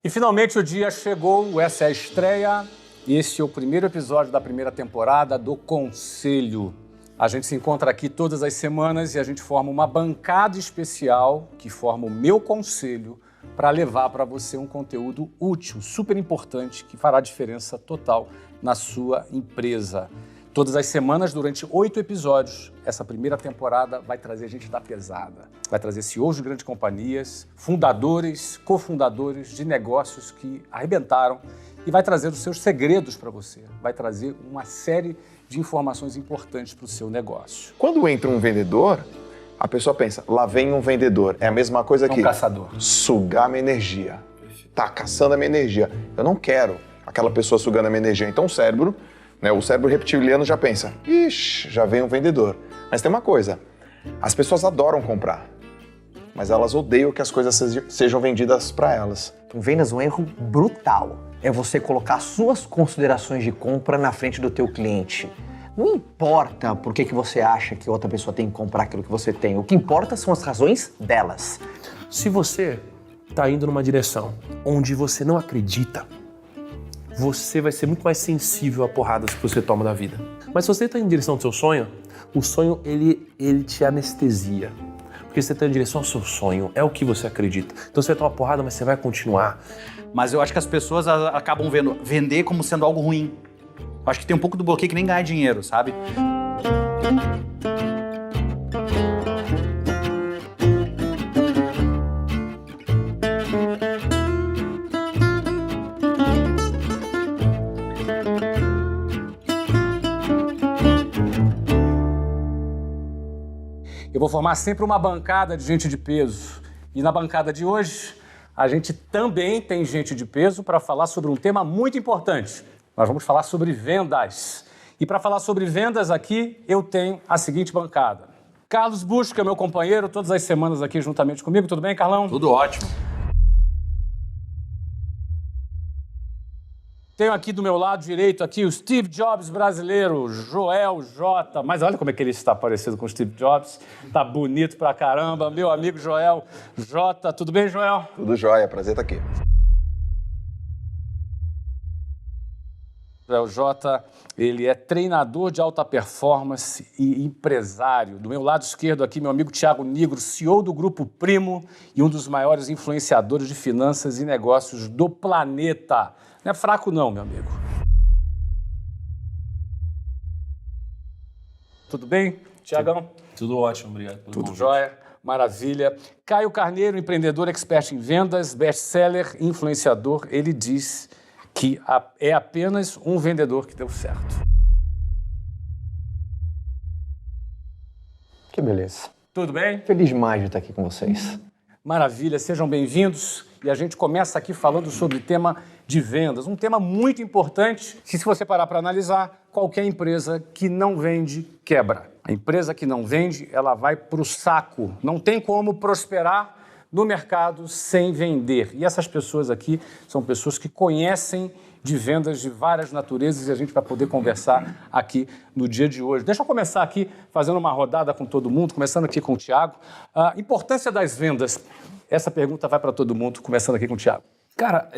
E finalmente o dia chegou, essa é a estreia e esse é o primeiro episódio da primeira temporada do Conselho. A gente se encontra aqui todas as semanas e a gente forma uma bancada especial que forma o meu conselho para levar para você um conteúdo útil, super importante, que fará diferença total na sua empresa. Todas as semanas, durante 8 episódios, essa primeira temporada vai trazer gente da pesada. Vai trazer CEOs de grandes companhias, fundadores, cofundadores de negócios que arrebentaram e vai trazer os seus segredos para você. Vai trazer uma série de informações importantes para o seu negócio. Quando entra um vendedor, a pessoa pensa, lá vem um vendedor. É a mesma coisa que... um caçador. Sugar minha energia. Tá caçando a minha energia. Eu não quero aquela pessoa sugando a minha energia. Então o cérebro reptiliano já pensa, ixi, já vem um vendedor. Mas tem uma coisa, as pessoas adoram comprar, mas elas odeiam que as coisas sejam vendidas para elas. Em vendas, um erro brutal é você colocar suas considerações de compra na frente do teu cliente. Não importa por que você acha que outra pessoa tem que comprar aquilo que você tem. O que importa são as razões delas. Se você está indo numa direção onde você não acredita, você vai ser muito mais sensível a porradas que você toma da vida. Mas se você está em direção ao seu sonho, o sonho ele te anestesia. Porque você está em direção ao seu sonho, é o que você acredita. Então você vai tomar porrada, mas você vai continuar. Mas eu acho que as pessoas acabam vendo vender como sendo algo ruim. Eu acho que tem um pouco do bloqueio que nem ganhar dinheiro, sabe? Eu vou formar sempre uma bancada de gente de peso. E na bancada de hoje, a gente também tem gente de peso para falar sobre um tema muito importante. Nós vamos falar sobre vendas. E para falar sobre vendas aqui, eu tenho a seguinte bancada. Carlos Busch, que é meu companheiro, todas as semanas aqui juntamente comigo. Tudo bem, Carlão? Tudo ótimo. Tenho aqui do meu lado direito aqui o Steve Jobs brasileiro, Joel J. Mas olha como é que ele está parecido com o Steve Jobs. Tá bonito pra caramba. Meu amigo Joel J. Tudo bem, Joel? Tudo jóia, prazer estar aqui. Joel J., ele é treinador de alta performance e empresário. Do meu lado esquerdo aqui, meu amigo Thiago Nigro, CEO do Grupo Primo e um dos maiores influenciadores de finanças e negócios do planeta. Não é fraco não, meu amigo. Tudo bem, Thiagão? Tudo ótimo, obrigado pelo Tudo convite. jóia, maravilha. Caio Carneiro, empreendedor, expert em vendas, best-seller, influenciador. Ele diz que é apenas um vendedor que deu certo. Que beleza. Tudo bem? Feliz demais de estar aqui com vocês. Maravilha, sejam bem-vindos. E a gente começa aqui falando sobre o tema de vendas. Um tema muito importante que, se você parar para analisar, qualquer empresa que não vende, quebra. A empresa que não vende, ela vai para o saco. Não tem como prosperar no mercado sem vender. E essas pessoas aqui são pessoas que conhecem de vendas de várias naturezas e a gente vai poder conversar aqui no dia de hoje. Deixa eu começar aqui fazendo uma rodada com todo mundo, começando aqui com o Thiago. A importância das vendas. Essa pergunta vai para todo mundo, começando aqui com o Thiago. Cara,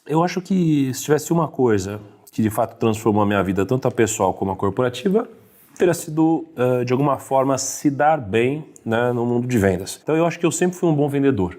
eu acho que se tivesse uma coisa que de fato transformou a minha vida, tanto a pessoal como a corporativa, teria sido, de alguma forma, se dar bem, né, no mundo de vendas. Então eu acho que eu sempre fui um bom vendedor.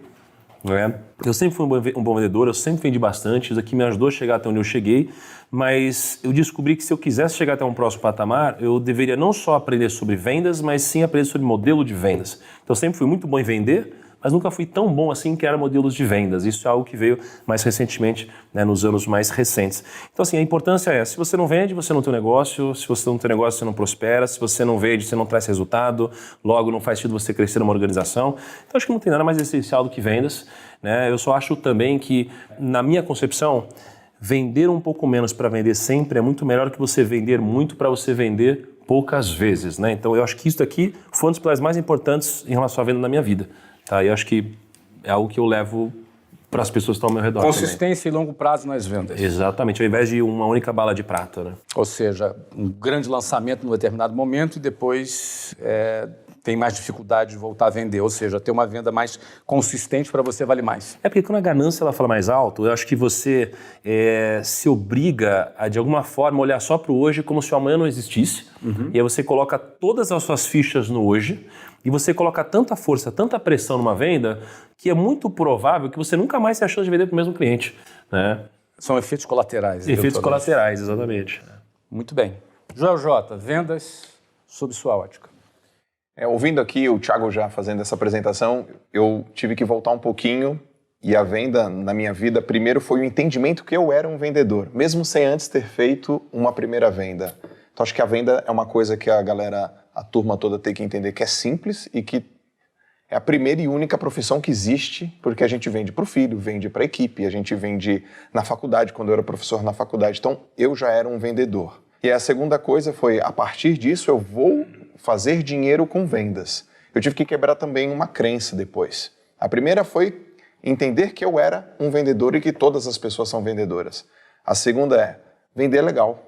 Né? Eu sempre fui um bom vendedor, eu sempre vendi bastante, isso aqui me ajudou a chegar até onde eu cheguei, mas eu descobri que se eu quisesse chegar até um próximo patamar, eu deveria não só aprender sobre vendas, mas sim aprender sobre modelo de vendas. Então eu sempre fui muito bom em vender, mas nunca fui tão bom assim que era modelos de vendas. Isso é algo que veio mais recentemente, né, nos anos mais recentes. Então assim, a importância é, se você não vende, você não tem um negócio, se você não tem negócio, você não prospera, se você não vende, você não traz resultado, logo não faz sentido você crescer numa organização. Então acho que não tem nada mais essencial do que vendas, né? Eu só acho também que, na minha concepção, vender um pouco menos para vender sempre é muito melhor que você vender muito para você vender poucas vezes, né? Então eu acho que isso aqui foi um dos pilares mais importantes em relação à venda na minha vida. Tá, eu acho que é algo que eu levo para as pessoas que estão ao meu redor. Consistência e longo prazo nas vendas. Exatamente, ao invés de uma única bala de prata. Né? Ou seja, um grande lançamento num determinado momento e depois tem mais dificuldade de voltar a vender, ou seja, ter uma venda mais consistente para você vale mais. É porque quando a ganância ela fala mais alto, eu acho que você se obriga a, de alguma forma, olhar só para o hoje como se o amanhã não existisse. E aí você coloca todas as suas fichas no hoje e você coloca tanta força, tanta pressão numa venda que é muito provável que você nunca mais tenha a chance de vender para o mesmo cliente, né? São efeitos colaterais. Efeitos colaterais, exatamente. Muito bem. Joel J, vendas sob sua ótica. Ouvindo aqui o Thiago já fazendo essa apresentação, eu tive que voltar um pouquinho e a venda na minha vida, primeiro foi o entendimento que eu era um vendedor, mesmo sem antes ter feito uma primeira venda. Então acho que a venda é uma coisa que a turma toda tem que entender que é simples e que é a primeira e única profissão que existe, porque a gente vende para o filho, vende para a equipe, a gente vende na faculdade, quando eu era professor na faculdade. Então eu já era um vendedor. E a segunda coisa foi, a partir disso eu vou fazer dinheiro com vendas. Eu tive que quebrar também uma crença depois. A primeira foi entender que eu era um vendedor e que todas as pessoas são vendedoras. A segunda é, vender é legal,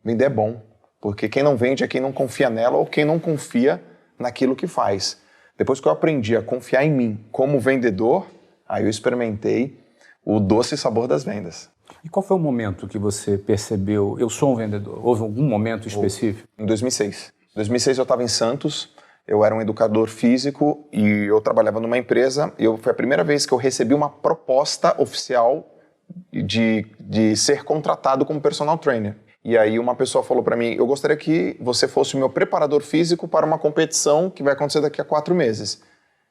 vender é bom, porque quem não vende é quem não confia nela ou quem não confia naquilo que faz. Depois que eu aprendi a confiar em mim como vendedor, aí eu experimentei o doce sabor das vendas. E qual foi o momento que você percebeu, eu sou um vendedor? Houve algum momento específico? Em 2006. Em 2006 eu estava em Santos, eu era um educador físico e eu trabalhava numa empresa. Foi a primeira vez que eu recebi uma proposta oficial de ser contratado como personal trainer. E aí uma pessoa falou para mim, eu gostaria que você fosse o meu preparador físico para uma competição que vai acontecer daqui a 4 meses.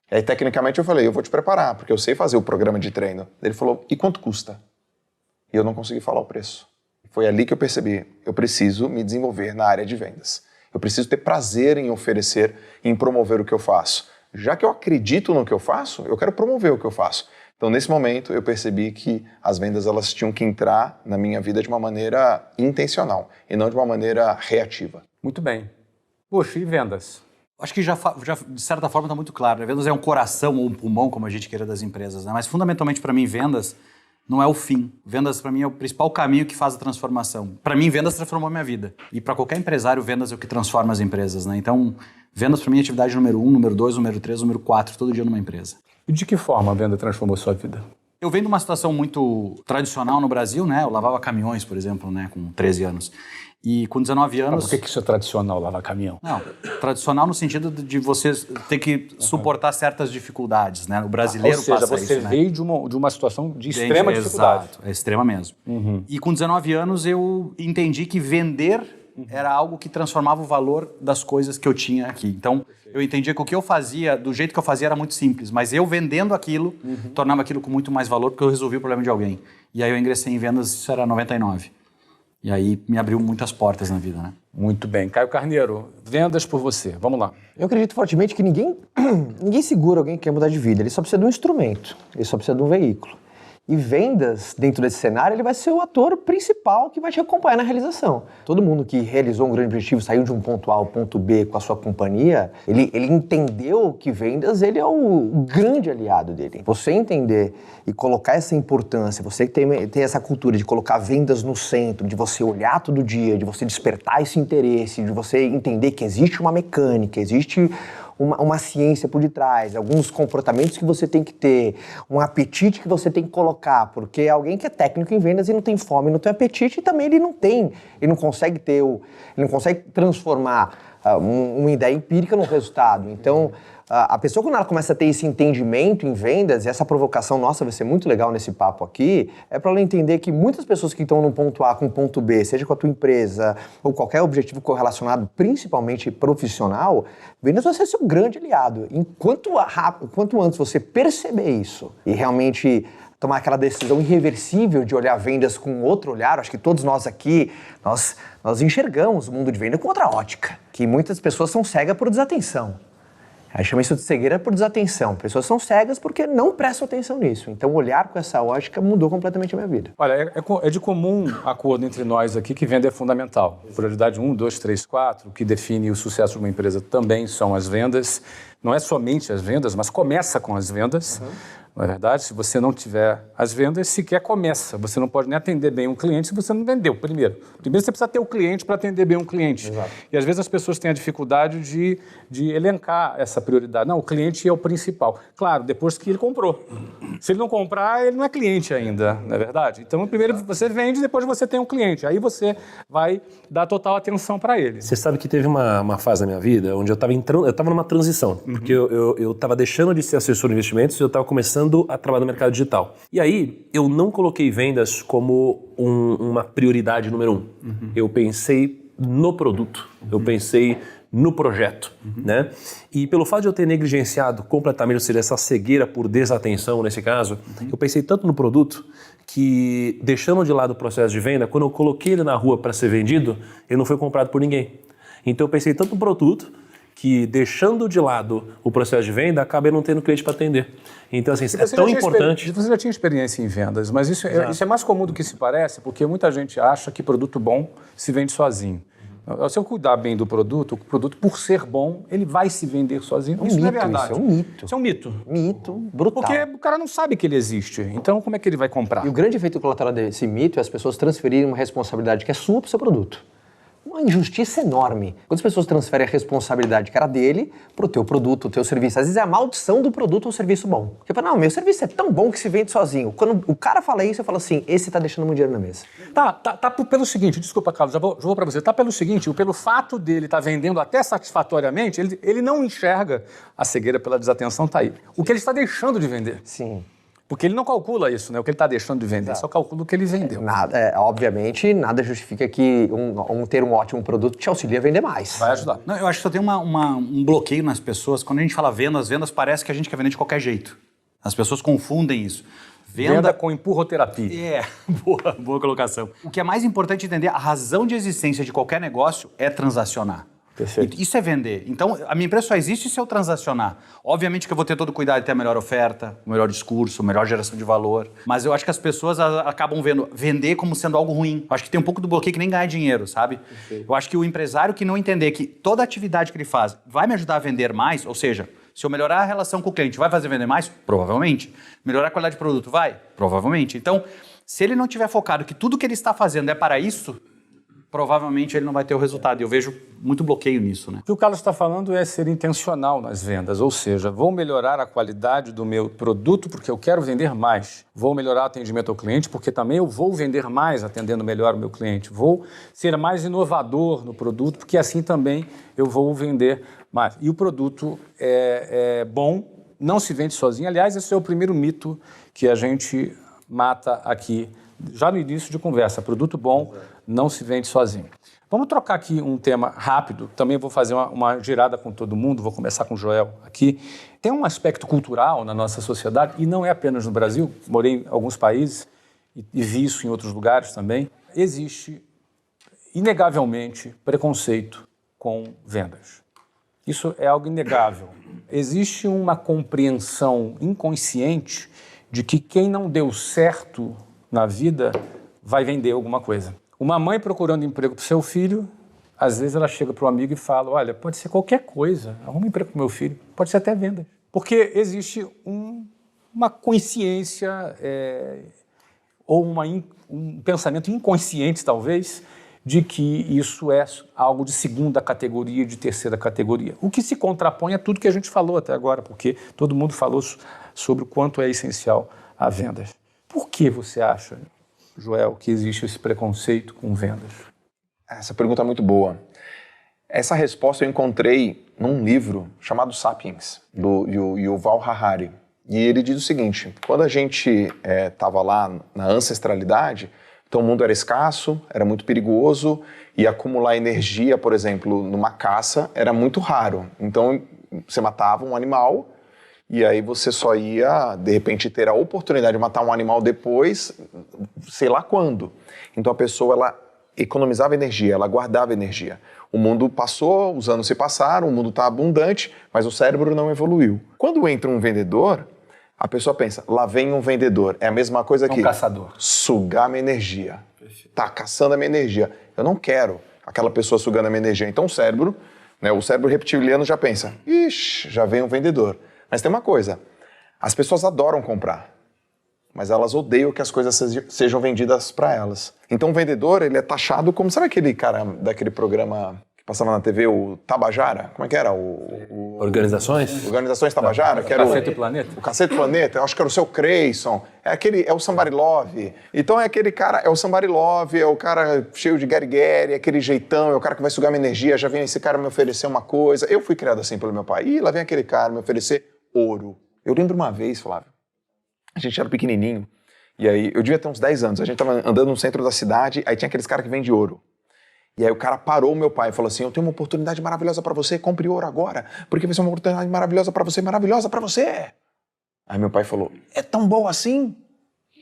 E aí tecnicamente eu falei, eu vou te preparar, porque eu sei fazer o programa de treino. Ele falou, e quanto custa? E eu não consegui falar o preço. Foi ali que eu percebi, eu preciso me desenvolver na área de vendas. Eu preciso ter prazer em oferecer, em promover o que eu faço. Já que eu acredito no que eu faço, eu quero promover o que eu faço. Então, nesse momento, eu percebi que as vendas elas tinham que entrar na minha vida de uma maneira intencional e não de uma maneira reativa. Muito bem. Poxa, e vendas? Acho que já de certa forma está muito claro, né? Vendas é um coração ou um pulmão, como a gente queira, das empresas, né? Mas fundamentalmente para mim, vendas não é o fim. Vendas para mim é o principal caminho que faz a transformação. Para mim, vendas transformou a minha vida. E para qualquer empresário, vendas é o que transforma as empresas, né? Então, vendas para mim é atividade número 1, número 2, número 3, número 4, todo dia numa empresa. E de que forma a venda transformou sua vida? Eu venho de uma situação muito tradicional no Brasil, né? Eu lavava caminhões, por exemplo, né? Com 13 anos. E com 19 anos... Por que isso é tradicional, lavar caminhão? Não, tradicional no sentido de você ter que suportar certas dificuldades, né? O brasileiro Ou seja, passa você isso, né? veio de uma situação de extrema dificuldade. Exato, é extrema mesmo. E com 19 anos eu entendi que vender era algo que transformava o valor das coisas que eu tinha aqui. Então, eu entendia que o que eu fazia, do jeito que eu fazia, era muito simples, mas eu vendendo aquilo, tornava aquilo com muito mais valor, porque eu resolvi o problema de alguém. E aí eu ingressei em vendas, isso era 99. E aí me abriu muitas portas na vida, né? Muito bem. Caio Carneiro, vendas por você. Vamos lá. Eu acredito fortemente que ninguém segura alguém que quer mudar de vida. Ele só precisa de um instrumento, ele só precisa de um veículo. E vendas, dentro desse cenário, ele vai ser o ator principal que vai te acompanhar na realização. Todo mundo que realizou um grande objetivo, saiu de um ponto A ao ponto B com a sua companhia, ele entendeu que vendas, ele é o grande aliado dele. Você entender e colocar essa importância, você tem essa cultura de colocar vendas no centro, de você olhar todo dia, de você despertar esse interesse, de você entender que existe uma mecânica, existe uma ciência por detrás, alguns comportamentos que você tem que ter, um apetite que você tem que colocar, porque alguém que é técnico em vendas e não tem fome, não tem apetite, e também ele não consegue transformar uma ideia empírica num resultado. Então, a pessoa, quando ela começa a ter esse entendimento em vendas, e essa provocação nossa vai ser muito legal nesse papo aqui, é para ela entender que muitas pessoas que estão no ponto A com o ponto B, seja com a tua empresa ou qualquer objetivo correlacionado, principalmente profissional, vendas vai ser seu grande aliado. Enquanto antes você perceber isso e realmente tomar aquela decisão irreversível de olhar vendas com outro olhar, acho que todos nós aqui, nós enxergamos o mundo de venda com outra ótica, que muitas pessoas são cegas por desatenção. Aí chama isso de cegueira por desatenção. Pessoas são cegas porque não prestam atenção nisso. Então, olhar com essa ótica mudou completamente a minha vida. Olha, é de comum acordo entre nós aqui que venda é fundamental. Prioridade 1, 2, 3, 4, o que define o sucesso de uma empresa também são as vendas. Não é somente as vendas, mas começa com as vendas. Não é verdade? Se você não tiver as vendas, sequer começa. Você não pode nem atender bem um cliente se você não vendeu primeiro. Primeiro você precisa ter o cliente para atender bem um cliente. Exato. E às vezes as pessoas têm a dificuldade de elencar essa prioridade. Não, o cliente é o principal. Claro, depois que ele comprou. Se ele não comprar, ele não é cliente ainda, não é verdade? Então, primeiro você vende, depois você tem um cliente. Aí você vai dar total atenção para ele. Você sabe que teve uma fase na minha vida onde eu estava numa transição, porque eu estava deixando de ser assessor de investimentos e eu estava começando a trabalhar no mercado digital. E aí, eu não coloquei vendas como uma prioridade número 1. Eu pensei no produto, eu pensei no projeto, né? E pelo fato de eu ter negligenciado completamente, ou seja, essa cegueira por desatenção nesse caso, eu pensei tanto no produto que, deixando de lado o processo de venda, quando eu coloquei ele na rua para ser vendido, ele não foi comprado por ninguém. Então eu pensei tanto no produto que, deixando de lado o processo de venda, acabei não tendo cliente para atender. Então, assim, é tão importante... Você já tinha experiência em vendas, mas isso é mais comum do que se parece, porque muita gente acha que produto bom se vende sozinho. Se eu cuidar bem do produto, o produto, por ser bom, ele vai se vender sozinho. Isso não é verdade. Isso é um mito. Isso é um mito. Mito brutal. Porque o cara não sabe que ele existe. Então, como é que ele vai comprar? E o grande efeito colateral desse mito é as pessoas transferirem uma responsabilidade que é sua para o seu produto. Uma injustiça enorme. Quando as pessoas transferem a responsabilidade que era dele para o teu produto, o teu serviço. Às vezes é a maldição do produto ou serviço bom. Porque fala, não, meu serviço é tão bom que se vende sozinho. Quando o cara fala isso, eu falo assim, esse tá deixando muito dinheiro na mesa. Tá pelo seguinte, desculpa, Carlos, já vou para você. Tá pelo seguinte, pelo fato dele estar vendendo até satisfatoriamente, ele não enxerga a cegueira pela desatenção, tá aí. O que ele está deixando de vender. Sim. Porque ele não calcula isso, né? O que ele está deixando de vender, só calcula o que ele vendeu. Obviamente, nada justifica que ter um ótimo produto te auxilia a vender mais. Vai ajudar. Não, eu acho que só tem um bloqueio nas pessoas. Quando a gente fala vendas parece que a gente quer vender de qualquer jeito. As pessoas confundem isso. Venda com empurroterapia. Boa colocação. O que é mais importante entender, a razão de existência de qualquer negócio é transacionar. Perfeito. Isso é vender. Então, a minha empresa só existe se eu transacionar. Obviamente que eu vou ter todo o cuidado de ter a melhor oferta, o melhor discurso, a melhor geração de valor. Mas eu acho que as pessoas acabam vendo vender como sendo algo ruim. Eu acho que tem um pouco do bloqueio que nem ganhar dinheiro, sabe? Perfeito. Eu acho que o empresário que não entender que toda atividade que ele faz vai me ajudar a vender mais, ou seja, se eu melhorar a relação com o cliente, vai fazer vender mais? Provavelmente. Melhorar a qualidade de produto, vai? Provavelmente. Então, se ele não tiver focado que tudo que ele está fazendo é para isso, provavelmente ele não vai ter o resultado. E eu vejo muito bloqueio nisso, né? O que o Carlos está falando é ser intencional nas vendas, ou seja, vou melhorar a qualidade do meu produto porque eu quero vender mais. Vou melhorar o atendimento ao cliente porque também eu vou vender mais atendendo melhor o meu cliente. Vou ser mais inovador no produto porque assim também eu vou vender mais. E o produto é bom, não se vende sozinho. Aliás, esse é o primeiro mito que a gente mata aqui já no início de conversa. Produto bom não se vende sozinho. Vamos trocar aqui um tema rápido. Também vou fazer uma girada com todo mundo. Vou começar com o Joel aqui. Tem um aspecto cultural na nossa sociedade, e não é apenas no Brasil. Morei em alguns países e vi isso em outros lugares também. Existe, inegavelmente, preconceito com vendas. Isso é algo inegável. Existe uma compreensão inconsciente de que quem não deu certo na vida vai vender alguma coisa. Uma mãe procurando emprego para o seu filho, às vezes ela chega para o amigo e fala, olha, pode ser qualquer coisa, arruma um emprego para o meu filho, pode ser até venda. Porque existe uma consciência ou um pensamento inconsciente, talvez, de que isso é algo de segunda categoria, de terceira categoria. O que se contrapõe a tudo que a gente falou até agora, porque todo mundo falou sobre o quanto é essencial a vendas. Por que você acha, Joel, que existe esse preconceito com vendas? Essa pergunta é muito boa. Essa resposta eu encontrei num livro chamado Sapiens, do Yuval Harari. E ele diz o seguinte, quando a gente estava lá na ancestralidade, então o mundo era escasso, era muito perigoso, e acumular energia, por exemplo, numa caça era muito raro. Então você matava um animal, e aí você só ia, de repente, ter a oportunidade de matar um animal depois, sei lá quando. Então a pessoa, ela economizava energia, ela guardava energia. O mundo passou, os anos se passaram, o mundo está abundante, mas o cérebro não evoluiu. Quando entra um vendedor, a pessoa pensa, lá vem um vendedor. É a mesma coisa que... um caçador. Sugar minha energia. Está caçando a minha energia. Eu não quero aquela pessoa sugando a minha energia. Então o cérebro reptiliano já pensa, ixi, já vem um vendedor. Mas tem uma coisa, As pessoas adoram comprar, mas elas odeiam que as coisas sejam vendidas para elas. Então o vendedor, ele é taxado como, sabe aquele cara daquele programa que passava na TV, o Tabajara? Como é que era? Organizações? Organizações Tabajara, que era Cacete e Planeta? O Cacete e Planeta, eu acho que era o seu Creyson, é o Somebody Love. Então é aquele cara, é o Somebody Love, é o cara cheio de guerigueri, aquele jeitão, é o cara que vai sugar minha energia, já vem esse cara me oferecer uma coisa. Eu fui criado assim pelo meu pai. E lá vem aquele cara me oferecer ouro. Eu lembro uma vez, Flávio, a gente era pequenininho, e aí eu devia ter uns 10 anos, a gente tava andando no centro da cidade, aí tinha aqueles caras que vendem ouro. E aí o cara parou o meu pai e falou assim, eu tenho uma oportunidade maravilhosa pra você, compre ouro agora, porque vai ser uma oportunidade maravilhosa pra você, maravilhosa pra você. Aí meu pai falou, é tão boa assim?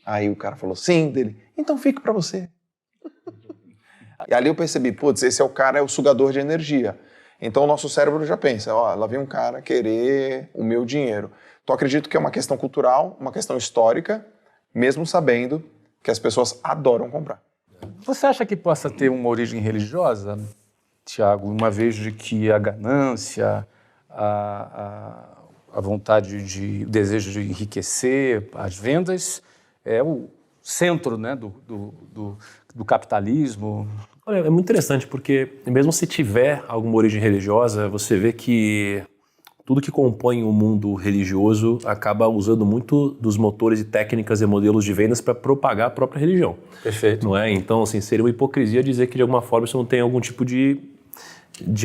Aí o cara falou, sim, dele, então fique pra você. E ali eu percebi, putz, esse é o cara, é o sugador de energia. Então o nosso cérebro já pensa, ó, lá vem um cara querer o meu dinheiro. Então acredito que é uma questão cultural, uma questão histórica, mesmo sabendo que as pessoas adoram comprar. Você acha que possa ter uma origem religiosa, Tiago, uma vez de que a ganância, a vontade o desejo de enriquecer, as vendas, é o centro, né, do capitalismo? Olha, é muito interessante porque mesmo se tiver alguma origem religiosa, você vê que tudo que compõe o mundo religioso acaba usando muito dos motores e técnicas e modelos de vendas para propagar a própria religião. Perfeito. Não é? Então, assim, seria uma hipocrisia dizer que de alguma forma isso não tem algum tipo de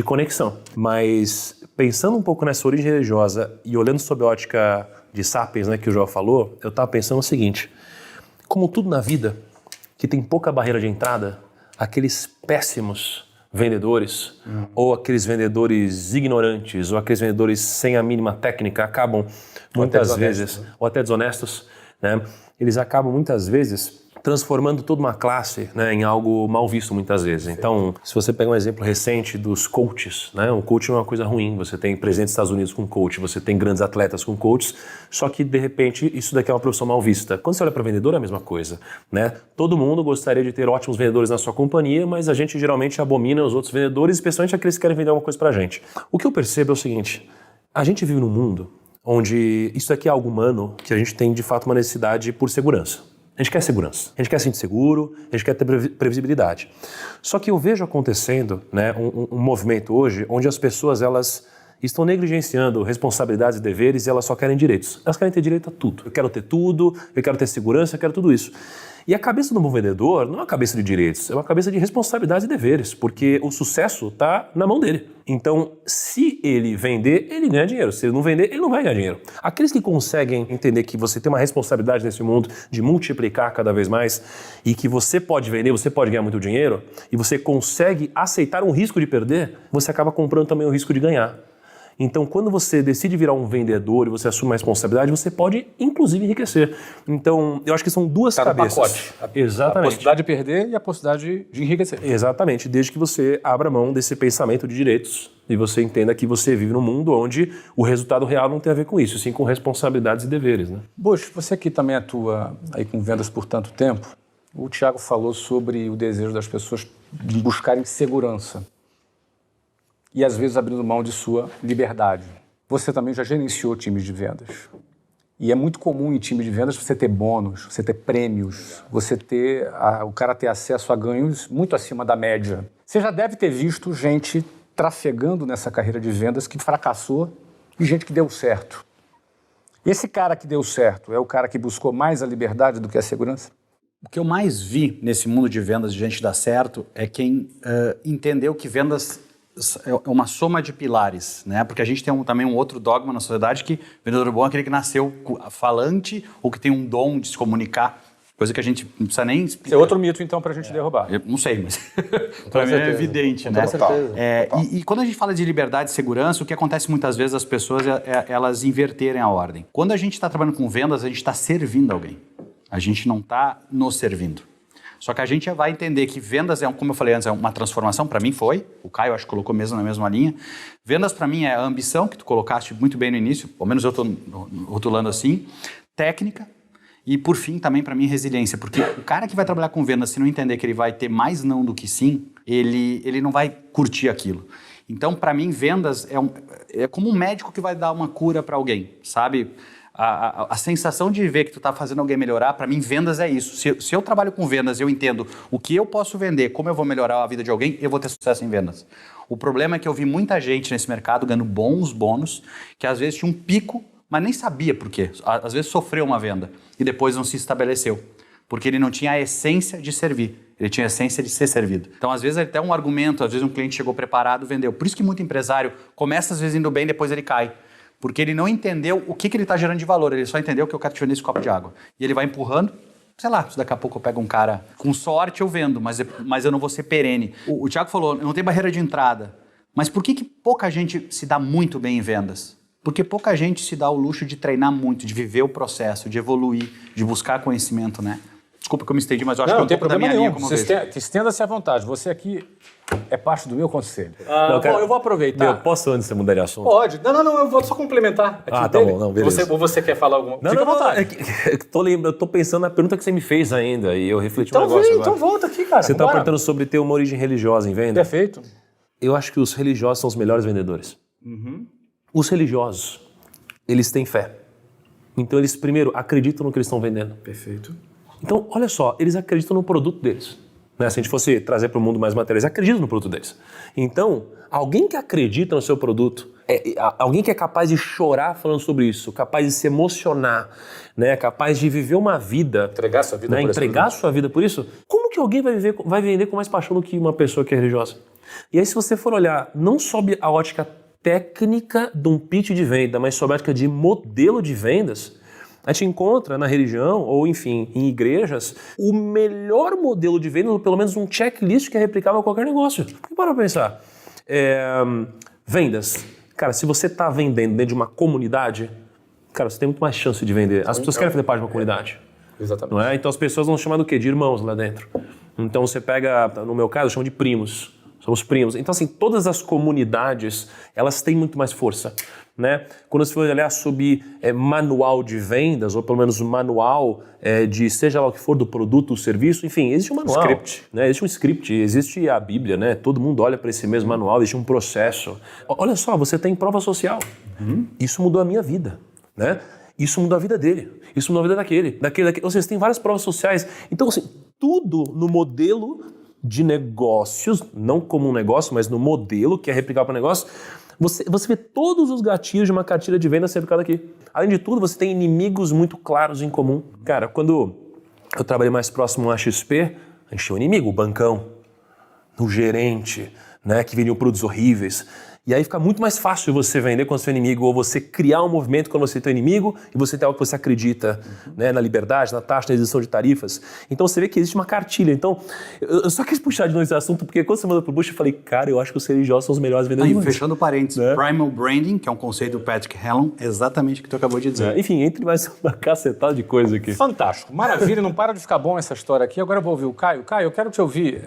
conexão. Mas pensando um pouco nessa origem religiosa e olhando sob a ótica de Sapiens, né, que o João falou, eu estava pensando o seguinte, como tudo na vida que tem pouca barreira de entrada, aqueles péssimos vendedores, ou aqueles vendedores ignorantes, ou aqueles vendedores sem a mínima técnica, acabam muitas vezes, ou até desonestos, né? Eles acabam muitas vezes transformando toda uma classe, né, em algo mal visto muitas vezes. Então, se você pegar um exemplo recente dos coaches, né, o coach não é uma coisa ruim, você tem presidente dos Estados Unidos com coach, você tem grandes atletas com coaches, só que de repente isso daqui é uma profissão mal vista. Quando você olha para vendedor é a mesma coisa, né? Todo mundo gostaria de ter ótimos vendedores na sua companhia, mas a gente geralmente abomina os outros vendedores, especialmente aqueles que querem vender alguma coisa pra gente. O que eu percebo é o seguinte, a gente vive num mundo onde isso aqui é algo humano, que a gente tem de fato uma necessidade por segurança. A gente quer segurança, a gente quer se sentir seguro, a gente quer ter previsibilidade. Só que eu vejo acontecendo, né, um movimento hoje onde as pessoas elas estão negligenciando responsabilidades e deveres e elas só querem direitos. Elas querem ter direito a tudo. Eu quero ter tudo, eu quero ter segurança, eu quero tudo isso. E a cabeça do bom vendedor não é uma cabeça de direitos, é uma cabeça de responsabilidades e deveres, porque o sucesso está na mão dele. Então, se ele vender, ele ganha dinheiro. Se ele não vender, ele não vai ganhar dinheiro. Aqueles que conseguem entender que você tem uma responsabilidade nesse mundo de multiplicar cada vez mais e que você pode vender, você pode ganhar muito dinheiro e você consegue aceitar um risco de perder, você acaba comprando também o risco de ganhar. Então, quando você decide virar um vendedor e você assume uma responsabilidade, você pode, inclusive, enriquecer. Então, eu acho que são duas cabeças. Pacote. Exatamente. A possibilidade de perder e a possibilidade de enriquecer. Exatamente, desde que você abra mão desse pensamento de direitos e você entenda que você vive num mundo onde o resultado real não tem a ver com isso, sim com responsabilidades e deveres, né? Bush, você que também atua aí com vendas por tanto tempo, o Tiago falou sobre o desejo das pessoas de buscarem segurança. E às vezes abrindo mão de sua liberdade. Você também já gerenciou times de vendas. E é muito comum em time de vendas você ter bônus, você ter prêmios, você ter o cara ter acesso a ganhos muito acima da média. Você já deve ter visto gente trafegando nessa carreira de vendas que fracassou e gente que deu certo. Esse cara que deu certo é o cara que buscou mais a liberdade do que a segurança? O que eu mais vi nesse mundo de vendas de gente dar certo é quem entendeu que vendas é uma soma de pilares, né? Porque a gente tem também um outro dogma na sociedade que vendedor bom é aquele que nasceu falante ou que tem um dom de se comunicar, coisa que a gente não precisa nem explicar. Esse é outro mito, então, para a gente derrubar. Eu não sei, mas para mim é evidente, né? Com certeza. E quando a gente fala de liberdade e segurança, o que acontece muitas vezes as pessoas elas inverterem a ordem. Quando a gente está trabalhando com vendas, a gente está servindo alguém. A gente não está nos servindo. Só que a gente vai entender que vendas como eu falei antes, é uma transformação, para mim foi, o Caio acho que colocou mesmo na mesma linha. Vendas para mim é a ambição, que tu colocaste muito bem no início, pelo menos eu estou rotulando assim, técnica e por fim também para mim resiliência, porque o cara que vai trabalhar com vendas, se não entender que ele vai ter mais não do que sim, ele não vai curtir aquilo. Então para mim vendas é como um médico que vai dar uma cura para alguém, sabe? A sensação de ver que tu tá fazendo alguém melhorar, para mim, vendas é isso. Se eu trabalho com vendas, eu entendo o que eu posso vender, como eu vou melhorar a vida de alguém, eu vou ter sucesso em vendas. O problema é que eu vi muita gente nesse mercado ganhando bons bônus, que às vezes tinha um pico, mas nem sabia por quê. Às vezes sofreu uma venda e depois não se estabeleceu. Porque ele não tinha a essência de servir, ele tinha a essência de ser servido. Então, às vezes, até um argumento, às vezes um cliente chegou preparado, vendeu. Por isso que muito empresário começa, às vezes, indo bem, depois ele cai. Porque ele não entendeu o que ele está gerando de valor, ele só entendeu que eu quero te vender esse copo de água. E ele vai empurrando, sei lá, se daqui a pouco eu pego um cara, com sorte eu vendo, mas eu não vou ser perene. O Thiago falou, não tem barreira de entrada. Mas por que pouca gente se dá muito bem em vendas? Porque pouca gente se dá o luxo de treinar muito, de viver o processo, de evoluir, de buscar conhecimento, né? Desculpa que eu me estendi, mas eu acho que é um pouco da minha linha como eu vejo. Estenda-se à vontade. Você aqui é parte do meu conselho. Bom, eu vou aproveitar. Eu posso, antes de você mudar de assunto? Pode. Não, eu vou só complementar. Tá bom, não, beleza. Ou você quer falar alguma coisa? Fica à vontade. Eu tô pensando na pergunta que você me fez ainda e eu refleti um negócio agora. Então volta aqui, cara. Você estava perguntando sobre ter uma origem religiosa em venda? Perfeito. Eu acho que os religiosos são os melhores vendedores. Os religiosos, eles têm fé. Então eles, primeiro, acreditam no que eles estão vendendo. Perfeito. Então, olha só, eles acreditam no produto deles. Né? Se a gente fosse trazer para o mundo mais material, eles acreditam no produto deles. Então, alguém que acredita no seu produto, alguém que é capaz de chorar falando sobre isso, capaz de se emocionar, né? Capaz de viver uma vida, entregar sua vida, né? Entregar sua vida por isso, como que alguém vai vender com mais paixão do que uma pessoa que é religiosa? E aí, se você for olhar, não sob a ótica técnica de um pitch de venda, mas sob a ótica de modelo de vendas, a gente encontra na religião, ou enfim, em igrejas, o melhor modelo de venda, ou pelo menos um checklist que é replicável a qualquer negócio. Porque para pensar, vendas. Cara, se você está vendendo dentro de uma comunidade, cara, você tem muito mais chance de vender. As pessoas querem fazer parte de uma comunidade. Exatamente. Não é? Então as pessoas vão chamar do quê? De irmãos lá dentro. Então você pega, no meu caso, eu chamo de primos. Somos primos. Então, assim, todas as comunidades, elas têm muito mais força, né? Quando você for olhar sobre manual de vendas, ou pelo menos manual de seja lá o que for do produto ou serviço, enfim, existe um manual. Script. Né? Existe um script, existe a Bíblia, né? Todo mundo olha para esse mesmo manual, existe um processo. Olha só, você tem prova social. Isso mudou a minha vida, né? Isso mudou a vida dele, isso mudou a vida daquele. Ou seja, tem várias provas sociais. Então, assim, tudo no modelo de negócios, não como um negócio, mas no modelo que é replicado para negócio, você vê todos os gatilhos de uma cartilha de venda ser aplicado aqui. Além de tudo, você tem inimigos muito claros em comum. Cara, quando eu trabalhei mais próximo à XP, a gente tinha um inimigo, o bancão, o gerente, né, que vendiam produtos horríveis. E aí fica muito mais fácil você vender com o seu inimigo, ou você criar um movimento quando você tem um inimigo e você tem algo que você acredita, né, na liberdade, na taxa, na isenção de tarifas. Então você vê que existe uma cartilha. Então, eu só quis puxar de novo esse assunto, porque quando você mandou pro Bush, eu falei, cara, eu acho que os religiosos são os melhores vendedores. Aí, fechando parênteses, né? Primal Branding, que é um conceito do Patrick Hellon, exatamente o que tu acabou de dizer. Enfim, entre mais uma cacetada de coisa aqui. Fantástico, maravilha, não para de ficar bom essa história aqui. Agora eu vou ouvir o Caio. Caio, eu quero te ouvir.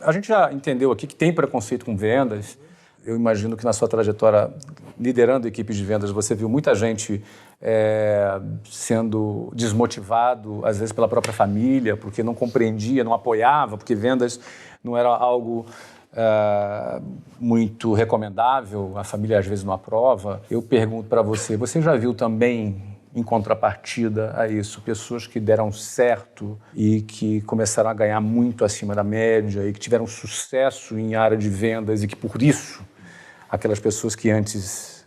A gente já entendeu aqui que tem preconceito com vendas. Eu imagino que na sua trajetória liderando equipes de vendas, você viu muita gente sendo desmotivado, às vezes pela própria família, porque não compreendia, não apoiava, porque vendas não era algo muito recomendável, a família às vezes não aprova. Eu pergunto para você, você já viu também, em contrapartida a isso, pessoas que deram certo e que começaram a ganhar muito acima da média e que tiveram sucesso em área de vendas e que, por isso, aquelas pessoas que antes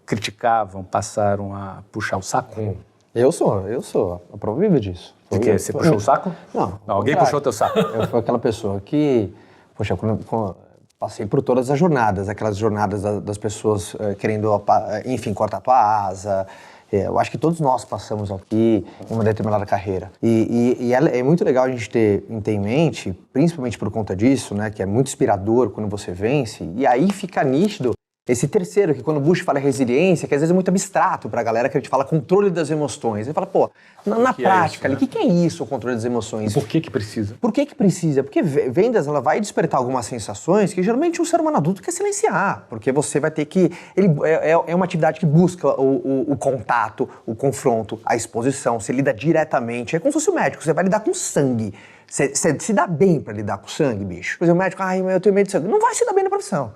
criticavam passaram a puxar o saco? Eu sou a prova viva disso. De quê? Você puxou o saco? Não. Alguém puxou o teu saco? Eu fui aquela pessoa que, poxa, quando passei por todas as jornadas, aquelas jornadas das pessoas querendo, enfim, cortar a tua asa. Eu acho que todos nós passamos aqui em uma determinada carreira. E é muito legal a gente ter em mente, principalmente por conta disso, né, que é muito inspirador quando você vence, e aí fica nítido esse terceiro, que quando o Bush fala resiliência, que às vezes é muito abstrato pra galera, que a gente fala controle das emoções. Ele fala, pô, na prática, o que é isso, o controle das emoções? Por que precisa? Por que precisa? Porque vendas, ela vai despertar algumas sensações que geralmente um ser humano adulto quer silenciar, porque você vai ter que... É uma atividade que busca o contato, o confronto, a exposição, você lida diretamente. É como se fosse o médico, você vai lidar com sangue. Você se dá bem pra lidar com sangue, bicho. Por exemplo, o médico, eu tenho medo de sangue. Não vai se dar bem na profissão.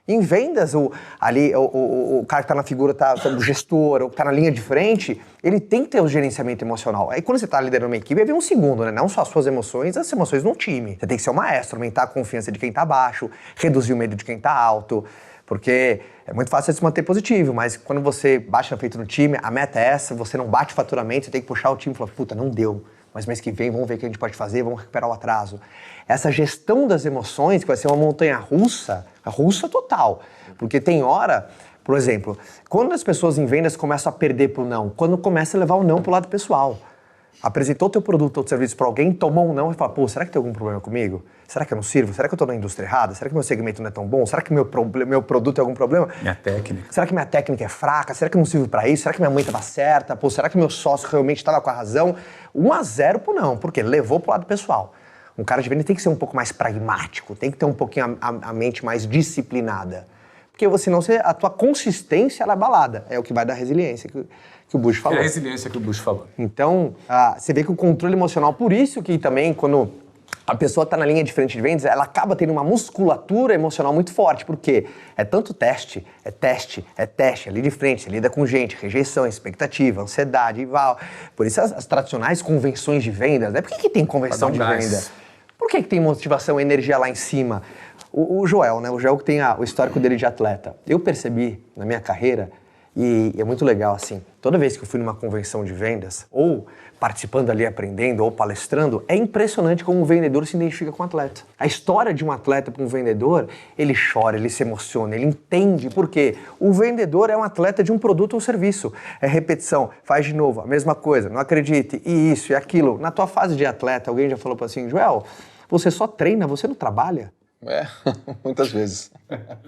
Em vendas, o cara que está na figura, o gestor, ou que está na linha de frente, ele tem que ter o gerenciamento emocional. Aí quando você está liderando uma equipe, vem um segundo, né? Não só as suas emoções, as emoções de um time. Você tem que ser o maestro, aumentar a confiança de quem está baixo, reduzir o medo de quem está alto, porque é muito fácil você se manter positivo, mas quando você bate no peito no time, a meta é essa, você não bate faturamento, você tem que puxar o time e falar, puta, não deu. Mas mês que vem, vamos ver o que a gente pode fazer, vamos recuperar o atraso. Essa gestão das emoções, que vai ser uma montanha russa, russa total. Porque tem hora, por exemplo, quando as pessoas em vendas começam a perder pro não, quando começa a levar o não pro lado pessoal. Apresentou teu produto ou serviço para alguém, tomou um não e fala, pô, será que tem algum problema comigo? Será que eu não sirvo? Será que eu tô na indústria errada? Será que meu segmento não é tão bom? Será que meu produto tem algum problema? Minha técnica. Será que minha técnica é fraca? Será que eu não sirvo para isso? Será que minha mãe estava certa? Pô, será que meu sócio realmente estava com a razão? 1-0 pro não, porque levou pro lado pessoal. Um cara de venda tem que ser um pouco mais pragmático, tem que ter um pouquinho a mente mais disciplinada. Porque senão a tua consistência ela é abalada. É o que vai dar resiliência que o Bush falou. É a resiliência que o Bush falou. Então, você vê que o controle emocional, por isso que também quando a pessoa está na linha de frente de vendas, ela acaba tendo uma musculatura emocional muito forte, porque é tanto teste, ali de frente, você lida com gente, rejeição, expectativa, ansiedade e val. Por isso as tradicionais convenções de vendas, né? Por que tem convenção de venda? Por que tem motivação e energia lá em cima? O Joel, né? O Joel que tem o histórico dele de atleta. Eu percebi na minha carreira, e é muito legal assim, toda vez que eu fui numa convenção de vendas, ou participando ali, aprendendo, ou palestrando, é impressionante como um vendedor se identifica com o atleta. A história de um atleta para um vendedor, ele chora, ele se emociona, ele entende por quê. O vendedor é um atleta de um produto ou serviço. É repetição, faz de novo, a mesma coisa, não acredite, e isso e aquilo. Na tua fase de atleta, alguém já falou assim, Joel, você só treina, você não trabalha? É, muitas vezes.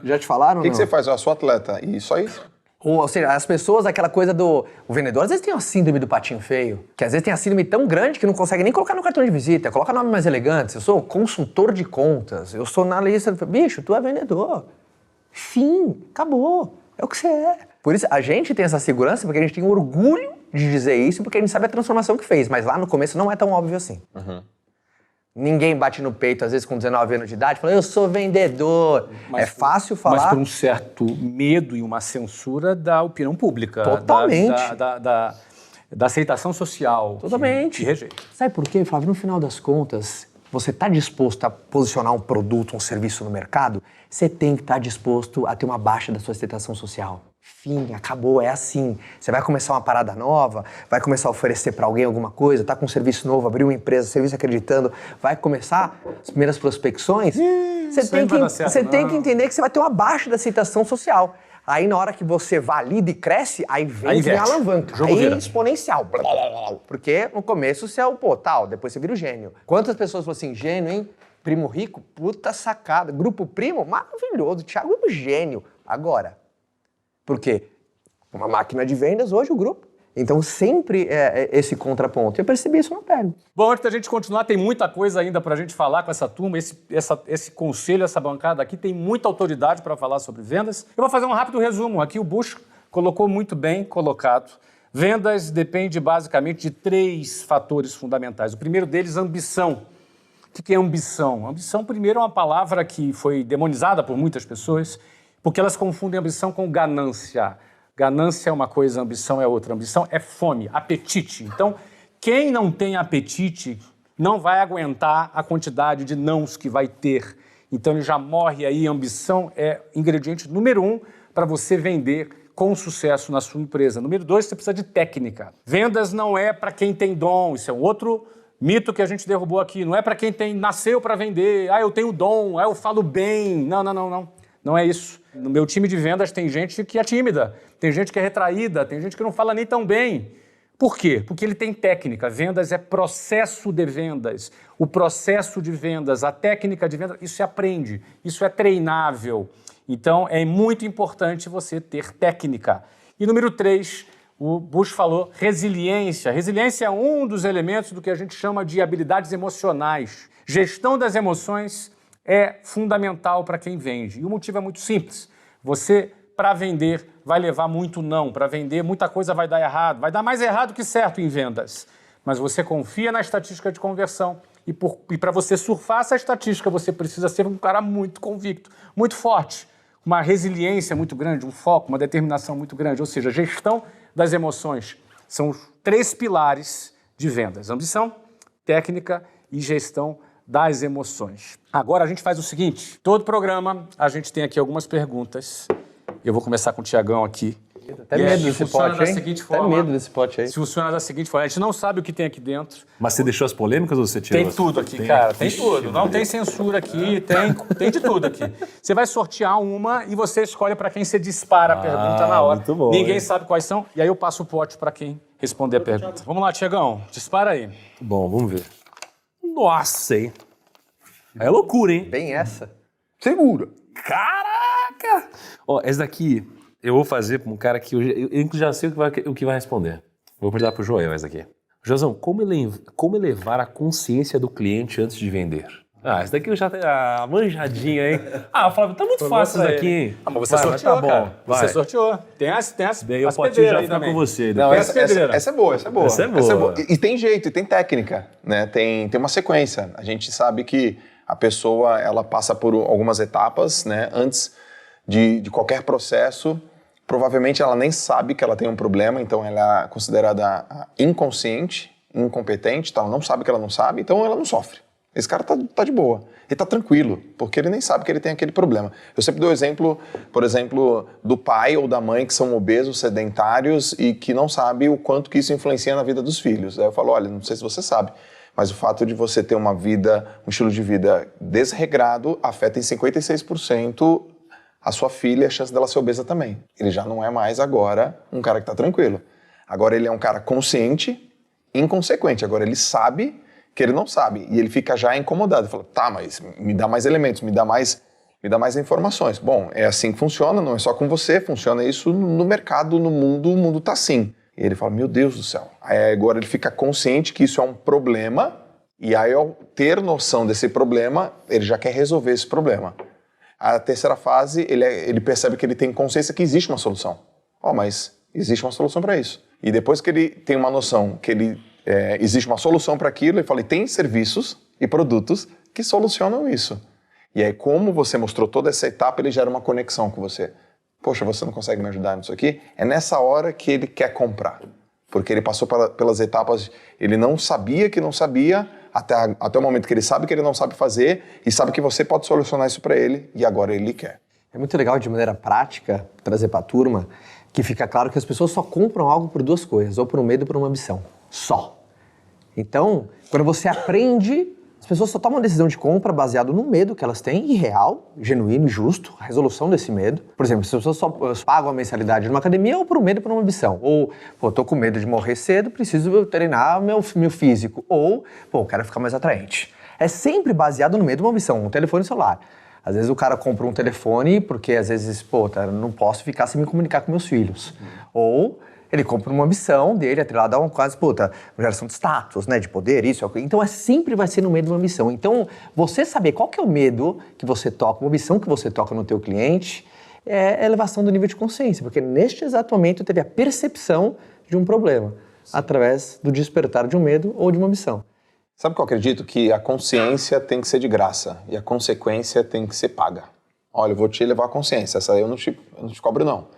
Já te falaram? O que você faz? Eu sou atleta e só isso. Ou seja, as pessoas, aquela coisa do... O vendedor às vezes tem uma síndrome do patinho feio, que às vezes tem a síndrome tão grande que não consegue nem colocar no cartão de visita, coloca nome mais elegante. Eu sou consultor de contas, eu sou analista... Bicho, tu é vendedor. Fim, acabou. É o que você é. Por isso, a gente tem essa segurança porque a gente tem orgulho de dizer isso, porque a gente sabe a transformação que fez, mas lá no começo não é tão óbvio assim. Uhum. Ninguém bate no peito, às vezes com 19 anos de idade, fala, eu sou vendedor. Mas, é fácil falar... Mas por um certo medo e uma censura da opinião pública. Totalmente. Da aceitação social. Totalmente. Que rejeita. Sabe por quê, Flávio? No final das contas, você está disposto a posicionar um produto, um serviço no mercado, você tem que estar disposto a ter uma baixa da sua aceitação social. Fim, acabou, é assim. Você vai começar uma parada nova, vai começar a oferecer para alguém alguma coisa, tá com um serviço novo, abriu uma empresa, serviço acreditando, vai começar as primeiras prospecções. Você tem que entender que você vai ter uma baixa da aceitação social. Aí na hora que você valida e cresce, aí vem a alavanca. Aí é exponencial. Porque no começo você é o tal, depois você vira o gênio. Quantas pessoas falam assim, gênio, hein? Primo rico, puta sacada. Grupo Primo, maravilhoso. Thiago é um gênio. Agora... Por quê? Uma máquina de vendas, hoje o grupo. Então sempre é esse contraponto. Eu percebi isso na pele. Bom, antes da gente continuar, tem muita coisa ainda para a gente falar com essa turma. Esse conselho, essa bancada aqui tem muita autoridade para falar sobre vendas. Eu vou fazer um rápido resumo. Aqui o Bush colocou muito bem colocado. Vendas depende basicamente de 3 fatores fundamentais. O primeiro deles, ambição. O que é ambição? Ambição, primeiro, é uma palavra que foi demonizada por muitas pessoas, porque elas confundem ambição com ganância. Ganância é uma coisa, ambição é outra. Ambição é fome, apetite. Então, quem não tem apetite não vai aguentar a quantidade de nãos que vai ter. Então, ele já morre aí. Ambição é ingrediente número 1 para você vender com sucesso na sua empresa. Número 2, você precisa de técnica. Vendas não é para quem tem dom. Isso é um outro mito que a gente derrubou aqui. Não é para quem nasceu para vender. Eu tenho dom, eu falo bem. Não. Não é isso. No meu time de vendas tem gente que é tímida, tem gente que é retraída, tem gente que não fala nem tão bem. Por quê? Porque ele tem técnica. Vendas é processo de vendas. O processo de vendas, a técnica de vendas, isso se aprende, isso é treinável. Então, é muito importante você ter técnica. E número 3, o Bush falou resiliência. Resiliência é um dos elementos do que a gente chama de habilidades emocionais. Gestão das emoções é fundamental para quem vende. E o motivo é muito simples. Você, para vender, vai levar muito não. Para vender, muita coisa vai dar errado. Vai dar mais errado que certo em vendas. Mas você confia na estatística de conversão. E para você surfar essa estatística, você precisa ser um cara muito convicto, muito forte. uma resiliência muito grande, um foco, uma determinação muito grande. Ou seja, a gestão das emoções são os 3 pilares de vendas: ambição, técnica e gestão das emoções. Agora a gente faz o seguinte: todo programa a gente tem aqui algumas perguntas. Eu vou começar com o Tiagão aqui. Até medo desse pote, hein? Até medo desse pote aí. Se funciona da seguinte forma: a gente não sabe o que tem aqui dentro. Mas você deixou as polêmicas ou você tirou? Tem tudo aqui, cara. Tem tudo. Não tem censura aqui, tem de tudo aqui. Você vai sortear uma e você escolhe para quem você dispara a pergunta na hora. Muito bom, Ninguém hein? sabe quais são. E aí eu passo o pote para quem responder a pergunta. Vamos lá, Tiagão. Dispara aí. Bom, vamos ver. Nossa, hein? É loucura, hein? Bem essa. Segura. Caraca! Ó, essa daqui eu vou fazer para um cara que eu já sei o que vai responder. Vou perguntar pro Joel essa daqui. Joelzão, como elevar a consciência do cliente antes de vender? Ah, essa daqui eu já tenho a manjadinha, hein? Ah, Flávio, tá muito fácil isso daqui, hein? Ah, mas você sorteou, tá bom. cara. Vai. Você sorteou. Tem as Daí o potinho pedreiras já aí fica também. com você. Não, Depois. essa é boa, essa é boa. Essa é boa. E tem jeito, e tem técnica, né? Tem uma sequência. A gente sabe que a pessoa, ela passa por algumas etapas, né? Antes de qualquer processo, provavelmente ela nem sabe que ela tem um problema, então ela é considerada inconsciente, incompetente, tá? Ela não sabe que ela não sabe, então ela não sofre. Esse cara tá de boa. Ele tá tranquilo, porque ele nem sabe que ele tem aquele problema. Eu sempre dou exemplo, por exemplo, do pai ou da mãe que são obesos, sedentários e que não sabe o quanto que isso influencia na vida dos filhos. Aí eu falo, olha, não sei se você sabe, mas o fato de você ter uma vida, um estilo de vida desregrado afeta em 56% a sua filha e a chance dela ser obesa também. Ele já não é mais agora um cara que está tranquilo. Agora ele é um cara consciente, inconsequente. Agora ele sabe que ele não sabe e ele fica já incomodado. Ele fala, tá, mas me dá mais elementos, me dá mais informações. Bom, é assim que funciona, não é só com você, funciona isso no mercado, no mundo, o mundo tá assim. E ele fala, meu Deus do céu. Aí agora ele fica consciente que isso é um problema e aí ao ter noção desse problema, ele já quer resolver esse problema. A terceira fase, ele percebe que ele tem consciência que existe uma solução. Mas existe uma solução para isso. E depois que ele tem uma noção que existe uma solução para aquilo, ele fala, e tem serviços e produtos que solucionam isso. E aí, como você mostrou toda essa etapa, ele gera uma conexão com você. Poxa, você não consegue me ajudar nisso aqui? É nessa hora que ele quer comprar. Porque ele passou pelas etapas, ele não sabia que não sabia, até o momento que ele sabe que ele não sabe fazer e sabe que você pode solucionar isso para ele e agora ele quer. É muito legal, de maneira prática, trazer para a turma que fica claro que as pessoas só compram algo por 2 coisas, ou por um medo ou por uma ambição. Só. Então, quando você aprende, as pessoas só tomam a decisão de compra baseado no medo que elas têm, irreal, genuíno e justo, a resolução desse medo. Por exemplo, as pessoas só pagam a mensalidade numa academia ou por um medo ou por uma ambição. Ou, tô com medo de morrer cedo, preciso treinar meu físico. Ou, quero ficar mais atraente. É sempre baseado no medo ou uma ambição, um telefone celular. Às vezes o cara compra um telefone porque às vezes, não posso ficar sem me comunicar com meus filhos. Ou ele compra uma ambição dele, atrelada a uma quase, uma geração de status, né, de poder, isso. Então sempre vai ser no meio de uma ambição. Então, você saber qual que é o medo que você toca, uma ambição que você toca no teu cliente, é a elevação do nível de consciência, porque neste exato momento teve a percepção de um problema, através do despertar de um medo ou de uma ambição. Sabe o que eu acredito? Que a consciência tem que ser de graça e a consequência tem que ser paga. Olha, eu vou te levar a consciência, essa aí eu não te cobro não.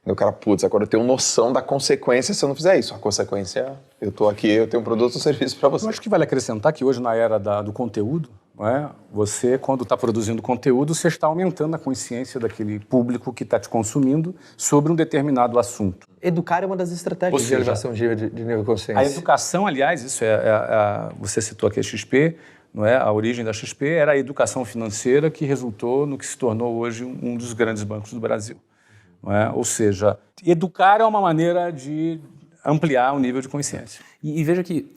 E o cara, agora eu tenho noção da consequência se eu não fizer isso. A consequência, eu tô aqui, eu tenho um produto ou serviço para você. Eu acho que vale acrescentar que hoje, na era do conteúdo, você, quando está produzindo conteúdo, você está aumentando a consciência daquele público que está te consumindo sobre um determinado assunto. Educar é uma das estratégias de elevação de nível de consciência. A educação, aliás, isso você citou aqui a XP, não é? A origem da XP era a educação financeira que resultou no que se tornou hoje um dos grandes bancos do Brasil. Não é? Ou seja, educar é uma maneira de ampliar o nível de consciência. E veja que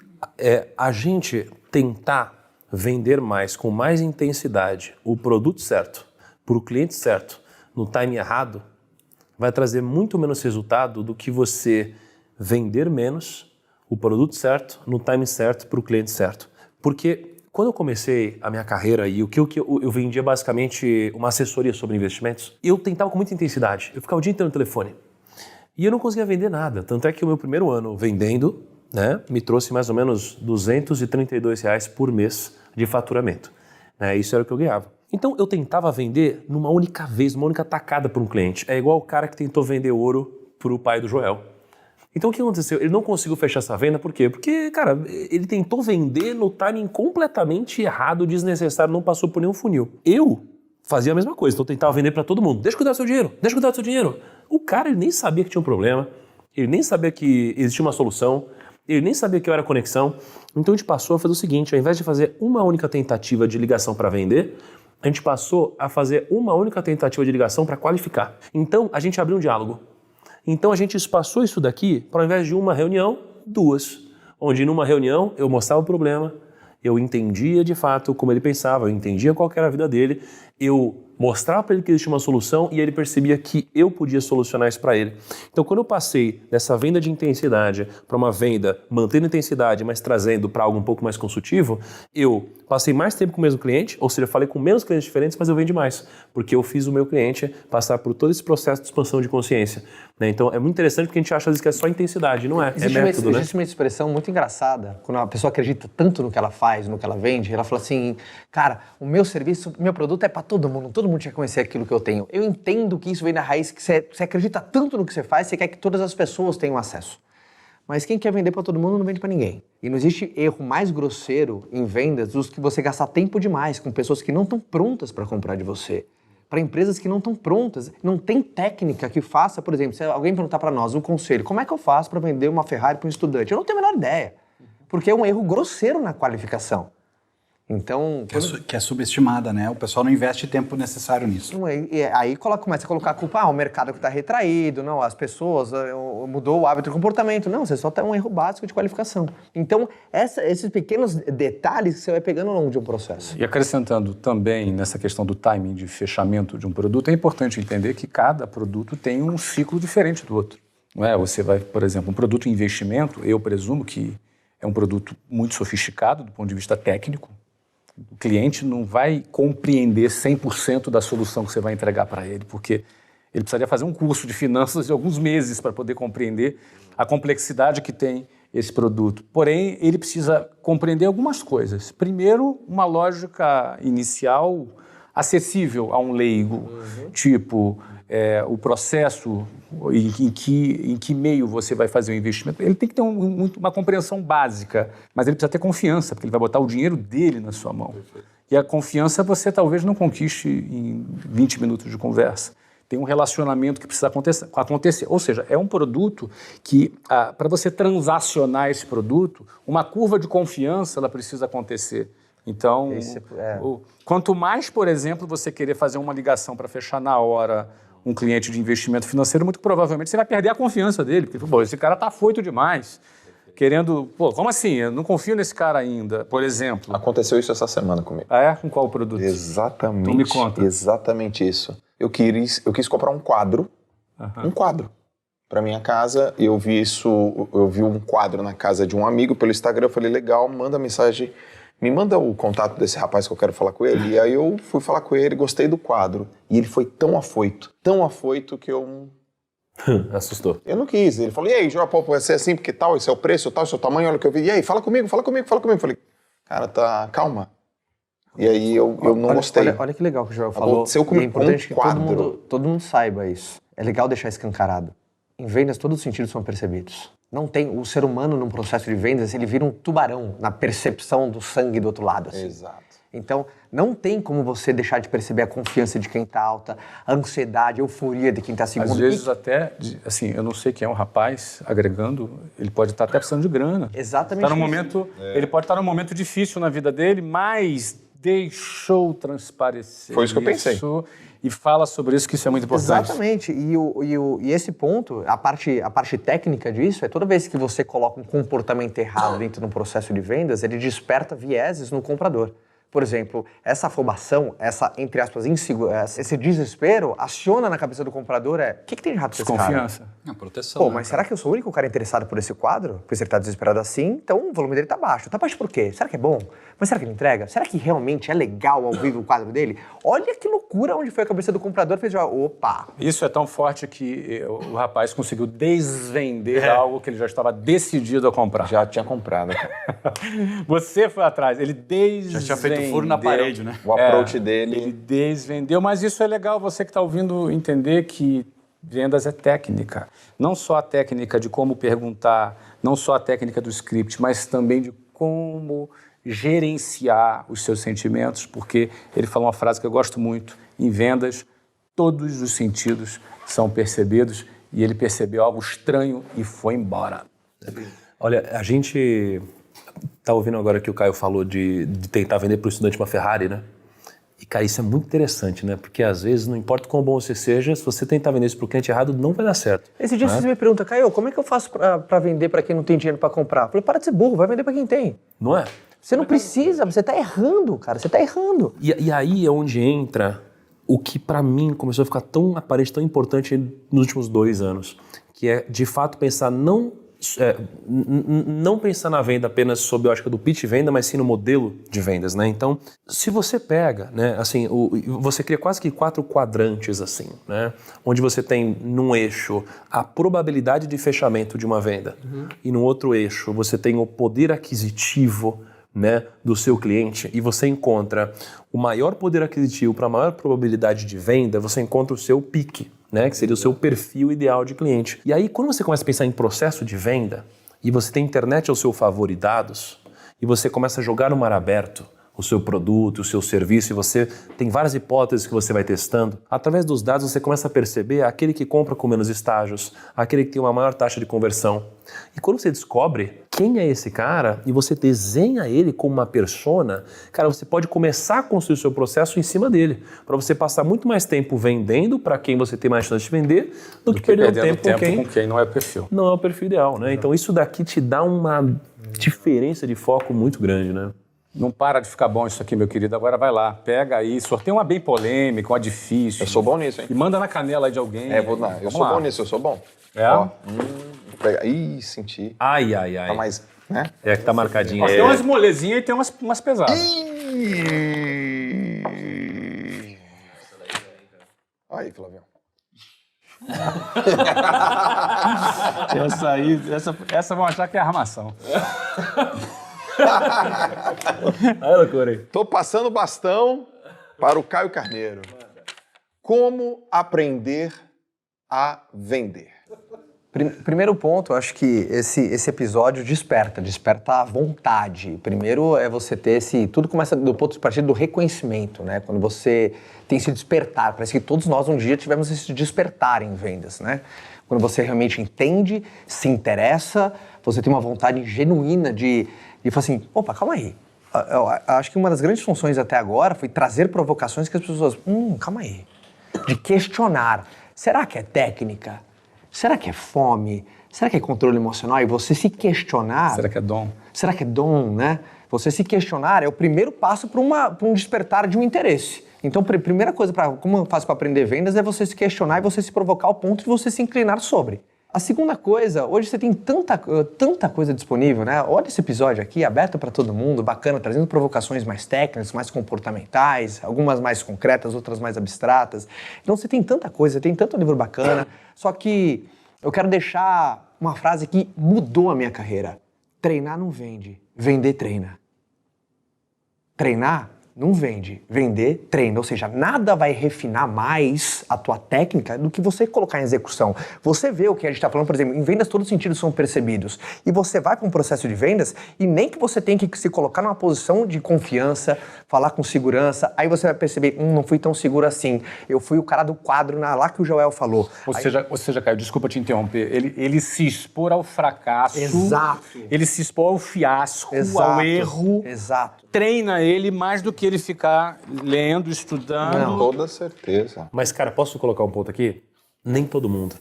a gente tentar vender mais, com mais intensidade, o produto certo, para o cliente certo, no time errado, vai trazer muito menos resultado do que você vender menos o produto certo, no time certo, para o cliente certo. Porque quando eu comecei a minha carreira e o que eu vendia basicamente uma assessoria sobre investimentos, eu tentava com muita intensidade. Eu ficava o dia inteiro no telefone. E eu não conseguia vender nada. Tanto é que o meu primeiro ano vendendo, me trouxe mais ou menos R$ 232 por mês de faturamento. Isso era o que eu ganhava. Então eu tentava vender numa única vez, numa única tacada para um cliente. É igual o cara que tentou vender ouro para o pai do Joel. Então o que aconteceu? Ele não conseguiu fechar essa venda, por quê? Porque, cara, ele tentou vender no timing completamente errado, desnecessário, não passou por nenhum funil. Eu fazia a mesma coisa, então eu tentava vender para todo mundo. Deixa eu cuidar do seu dinheiro, deixa eu cuidar do seu dinheiro. O cara, ele nem sabia que tinha um problema, ele nem sabia que existia uma solução, ele nem sabia que eu era conexão. Então a gente passou a fazer o seguinte, ao invés de fazer uma única tentativa de ligação para vender, a gente passou a fazer uma única tentativa de ligação para qualificar. Então a gente abriu um diálogo. Então a gente espaçou isso daqui para, ao invés de uma reunião, 2. Onde numa reunião eu mostrava o problema, eu entendia de fato como ele pensava, eu entendia qual que era a vida dele, eu mostrava para ele que existia uma solução e ele percebia que eu podia solucionar isso para ele. Então quando eu passei dessa venda de intensidade para uma venda mantendo intensidade, mas trazendo para algo um pouco mais consultivo, eu passei mais tempo com o mesmo cliente, ou seja, falei com menos clientes diferentes, mas eu vendi mais, porque eu fiz o meu cliente passar por todo esse processo de expansão de consciência. Né? Então é muito interessante porque a gente acha às vezes que é só intensidade, não é? Existe é método, existe uma expressão muito engraçada, quando a pessoa acredita tanto no que ela faz, no que ela vende, ela fala assim, cara, o meu serviço, meu produto é para todo mundo tinha que conhecer aquilo que eu tenho. Eu entendo que isso vem da raiz, que você acredita tanto no que você faz, você quer que todas as pessoas tenham acesso. Mas quem quer vender para todo mundo não vende para ninguém. E não existe erro mais grosseiro em vendas do que você gastar tempo demais com pessoas que não estão prontas para comprar de você. Para empresas que não estão prontas. Não tem técnica que faça, por exemplo, se alguém perguntar para nós um conselho, como é que eu faço para vender uma Ferrari para um estudante? Eu não tenho a menor ideia. Porque é um erro grosseiro na qualificação. Então, que é subestimada, né? O pessoal não investe tempo necessário nisso. Aí começa a colocar a culpa, o mercado que está retraído, não, as pessoas, mudou o hábito de comportamento. Não, você só tem um erro básico de qualificação. Então, esses pequenos detalhes que você vai pegando ao longo de um processo. E acrescentando também nessa questão do timing de fechamento de um produto, é importante entender que cada produto tem um ciclo diferente do outro. Não é? Você vai, por exemplo, um produto em investimento, eu presumo que é um produto muito sofisticado do ponto de vista técnico. O cliente não vai compreender 100% da solução que você vai entregar para ele, porque ele precisaria fazer um curso de finanças de alguns meses para poder compreender a complexidade que tem esse produto. Porém, ele precisa compreender algumas coisas. Primeiro, uma lógica inicial acessível a um leigo, tipo o processo em que meio você vai fazer o investimento. Ele tem que ter uma compreensão básica, mas ele precisa ter confiança, porque ele vai botar o dinheiro dele na sua mão. E a confiança você talvez não conquiste em 20 minutos de conversa. Tem um relacionamento que precisa acontecer. Ou seja, é um produto que, para você transacionar esse produto, uma curva de confiança ela precisa acontecer. Então, quanto mais, por exemplo, você querer fazer uma ligação para fechar na hora um cliente de investimento financeiro, muito provavelmente você vai perder a confiança dele, porque, esse cara está afoito demais, querendo... como assim? Eu não confio nesse cara ainda, por exemplo. Aconteceu isso essa semana comigo. Ah, é? Com qual produto? Exatamente. Então me conta. Exatamente isso. Eu quis comprar um quadro, para minha casa. Eu vi um quadro na casa de um amigo pelo Instagram, eu falei, legal, manda mensagem, me manda o contato desse rapaz que eu quero falar com ele. E aí eu fui falar com ele, gostei do quadro. E ele foi tão afoito que eu... Assustou. Eu não quis. Ele falou, e aí, João, vai ser assim, porque tal, esse é o preço, tal, esse é o tamanho, olha o que eu vi. E aí, fala comigo. Eu falei, cara, calma. E aí eu não gostei. Olha que legal que o Joel falou. Aconteceu comigo, é importante um quadro. Que todo mundo saiba isso. É legal deixar escancarado. Em vendas, todos os sentidos são percebidos. Não tem o ser humano num processo de vendas, ele vira um tubarão na percepção do sangue do outro lado. Assim. Exato. Então, não tem como você deixar de perceber a confiança de quem está alta, a ansiedade, a euforia de quem está segundo. Às vezes até, assim, eu não sei quem é um rapaz agregando, ele pode estar até precisando de grana. Exatamente. Tá no momento, ele pode estar num momento difícil na vida dele, mas deixou transparecer. Foi isso que eu pensei. E fala sobre isso, que isso é muito importante. Exatamente. E esse ponto, a parte técnica disso, é toda vez que você coloca um comportamento errado dentro de um processo de vendas, ele desperta vieses no comprador. Por exemplo, essa afobação, essa, entre aspas, insegurança, esse desespero, aciona na cabeça do comprador o que tem de errado com esse cara? Desconfiança. Proteção. Pô, mas será que eu sou o único cara interessado por esse quadro? Porque se ele tá desesperado assim, então o volume dele tá baixo. Tá baixo por quê? Será que é bom? mas será que ele entrega? Será que realmente é legal ao vivo o quadro dele? Olha que loucura onde foi a cabeça do comprador, fez opa. Isso é tão forte que o rapaz conseguiu desvender algo que ele já estava decidido a comprar. Já tinha comprado. Cara. Você foi atrás, ele desvendeu. Já tinha feito furo na parede, né? O approach Ele dele... desvendeu, mas isso é legal você que está ouvindo entender que vendas é técnica. Não só a técnica de como perguntar, não só a técnica do script, mas também de como gerenciar os seus sentimentos, porque ele falou uma frase que eu gosto muito, em vendas, todos os sentidos são percebidos, e ele percebeu algo estranho e foi embora. Olha, a gente tá ouvindo agora que o Caio falou de tentar vender para o estudante uma Ferrari, né? E, cara, isso é muito interessante, né? Porque, às vezes, não importa quão bom você seja, se você tentar vender isso para o cliente errado, não vai dar certo. Esse dia você me pergunta, Caio, como é que eu faço pra vender pra quem não tem dinheiro pra comprar? Eu falei, para de ser burro, vai vender pra quem tem. Não é? Você não precisa, você tá errando, cara, você tá errando. E aí é onde entra o que, para mim, começou a ficar tão aparente, tão importante nos últimos 2 anos, que é, de fato, pensar não pensar na venda apenas sob a ótica do pitch venda, mas sim no modelo de vendas, né? Então, se você pega, né, assim, você cria quase que 4 quadrantes, assim, né? Onde você tem, num eixo, a probabilidade de fechamento de uma venda, e no outro eixo você tem o poder aquisitivo, né, do seu cliente, e você encontra o maior poder aquisitivo para a maior probabilidade de venda, você encontra o seu pique, né, que seria o seu perfil ideal de cliente. E aí, quando você começa a pensar em processo de venda, e você tem internet ao seu favor e dados, e você começa a jogar no mar aberto o seu produto, o seu serviço, e você tem várias hipóteses que você vai testando, através dos dados você começa a perceber aquele que compra com menos estágios, aquele que tem uma maior taxa de conversão. E quando você descobre quem é esse cara e você desenha ele como uma persona, cara, você pode começar a construir o seu processo em cima dele, para você passar muito mais tempo vendendo para quem você tem mais chance de vender do que perdendo tempo com quem não é o perfil. Não é o perfil ideal, né? Então isso daqui te dá uma diferença de foco muito grande, né? Não para de ficar bom isso aqui, meu querido. Agora vai lá, pega aí, sorteia uma bem polêmica, uma difícil. Eu sou bom nisso, hein? E manda na canela aí de alguém. Eu sou bom nisso, eu sou bom. É? Ó, Ih, senti. Ai. Tá mais, né? É que tá marcadinho. Ó, tem umas molezinhas e tem umas pesadas. Aí, Flavião. Essa vão achar que é armação. Aí, loucura aí. Tô passando o bastão para o Caio Carneiro. Como aprender a vender? Primeiro ponto, eu acho que esse episódio desperta a vontade. Primeiro é você ter tudo começa do ponto de partida do reconhecimento, né? Quando você tem esse despertar, parece que todos nós um dia tivemos esse despertar em vendas, né? Quando você realmente entende, se interessa, você tem uma vontade genuína de falar assim, opa, calma aí. Eu acho que uma das grandes funções até agora foi trazer provocações que as pessoas, calma aí. De questionar, será que é técnica? Será que é fome? Será que é controle emocional? E você se questionar... Será que é dom? Será que é dom, né? Você se questionar é o primeiro passo para um despertar de um interesse. Então, a primeira coisa, como eu faço para aprender vendas, é você se questionar e você se provocar ao ponto de você se inclinar sobre. A segunda coisa, hoje você tem tanta coisa disponível, né? Olha esse episódio aqui, aberto para todo mundo, bacana, trazendo provocações mais técnicas, mais comportamentais, algumas mais concretas, outras mais abstratas. Então você tem tanta coisa, tem tanto livro bacana, só que eu quero deixar uma frase que mudou a minha carreira. Treinar não vende, vender treina. Treinar não vende, vender treina. Ou seja, nada vai refinar mais a tua técnica do que você colocar em execução. Você vê o que a gente está falando, por exemplo, em vendas todos os sentidos são percebidos. E você vai para um processo de vendas e nem que você tem que se colocar numa posição de confiança, falar com segurança, aí você vai perceber, não fui tão seguro assim. Eu fui o cara do quadro lá que o Joel falou. Ou seja, Caio, desculpa te interromper, ele se expor ao fracasso. Exato. Ele se expor ao fiasco, Exato. ao erro. Exato. Treina ele mais do que ele ficar lendo, estudando. Com toda certeza. Mas, cara, posso colocar um ponto aqui? Nem todo mundo.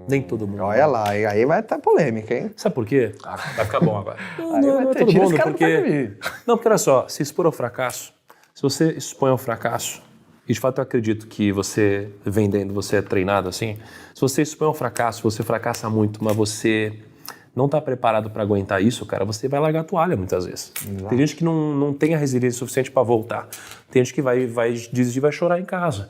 Nem todo mundo. Olha lá, aí vai estar polêmica, hein? Sabe por quê? Vai ficar bom agora. Não é todo tira esse mundo, cara do pé de mim. porque... Não, porque olha só, se expor ao fracasso, se você expõe ao fracasso, e de fato eu acredito que você, vendendo, você é treinado assim, se você expõe ao fracasso, você fracassa muito, mas você não está preparado para aguentar isso, cara, você vai largar a toalha muitas vezes. Exato. Tem gente que não tem a resiliência suficiente para voltar. Tem gente que vai desistir, vai chorar em casa.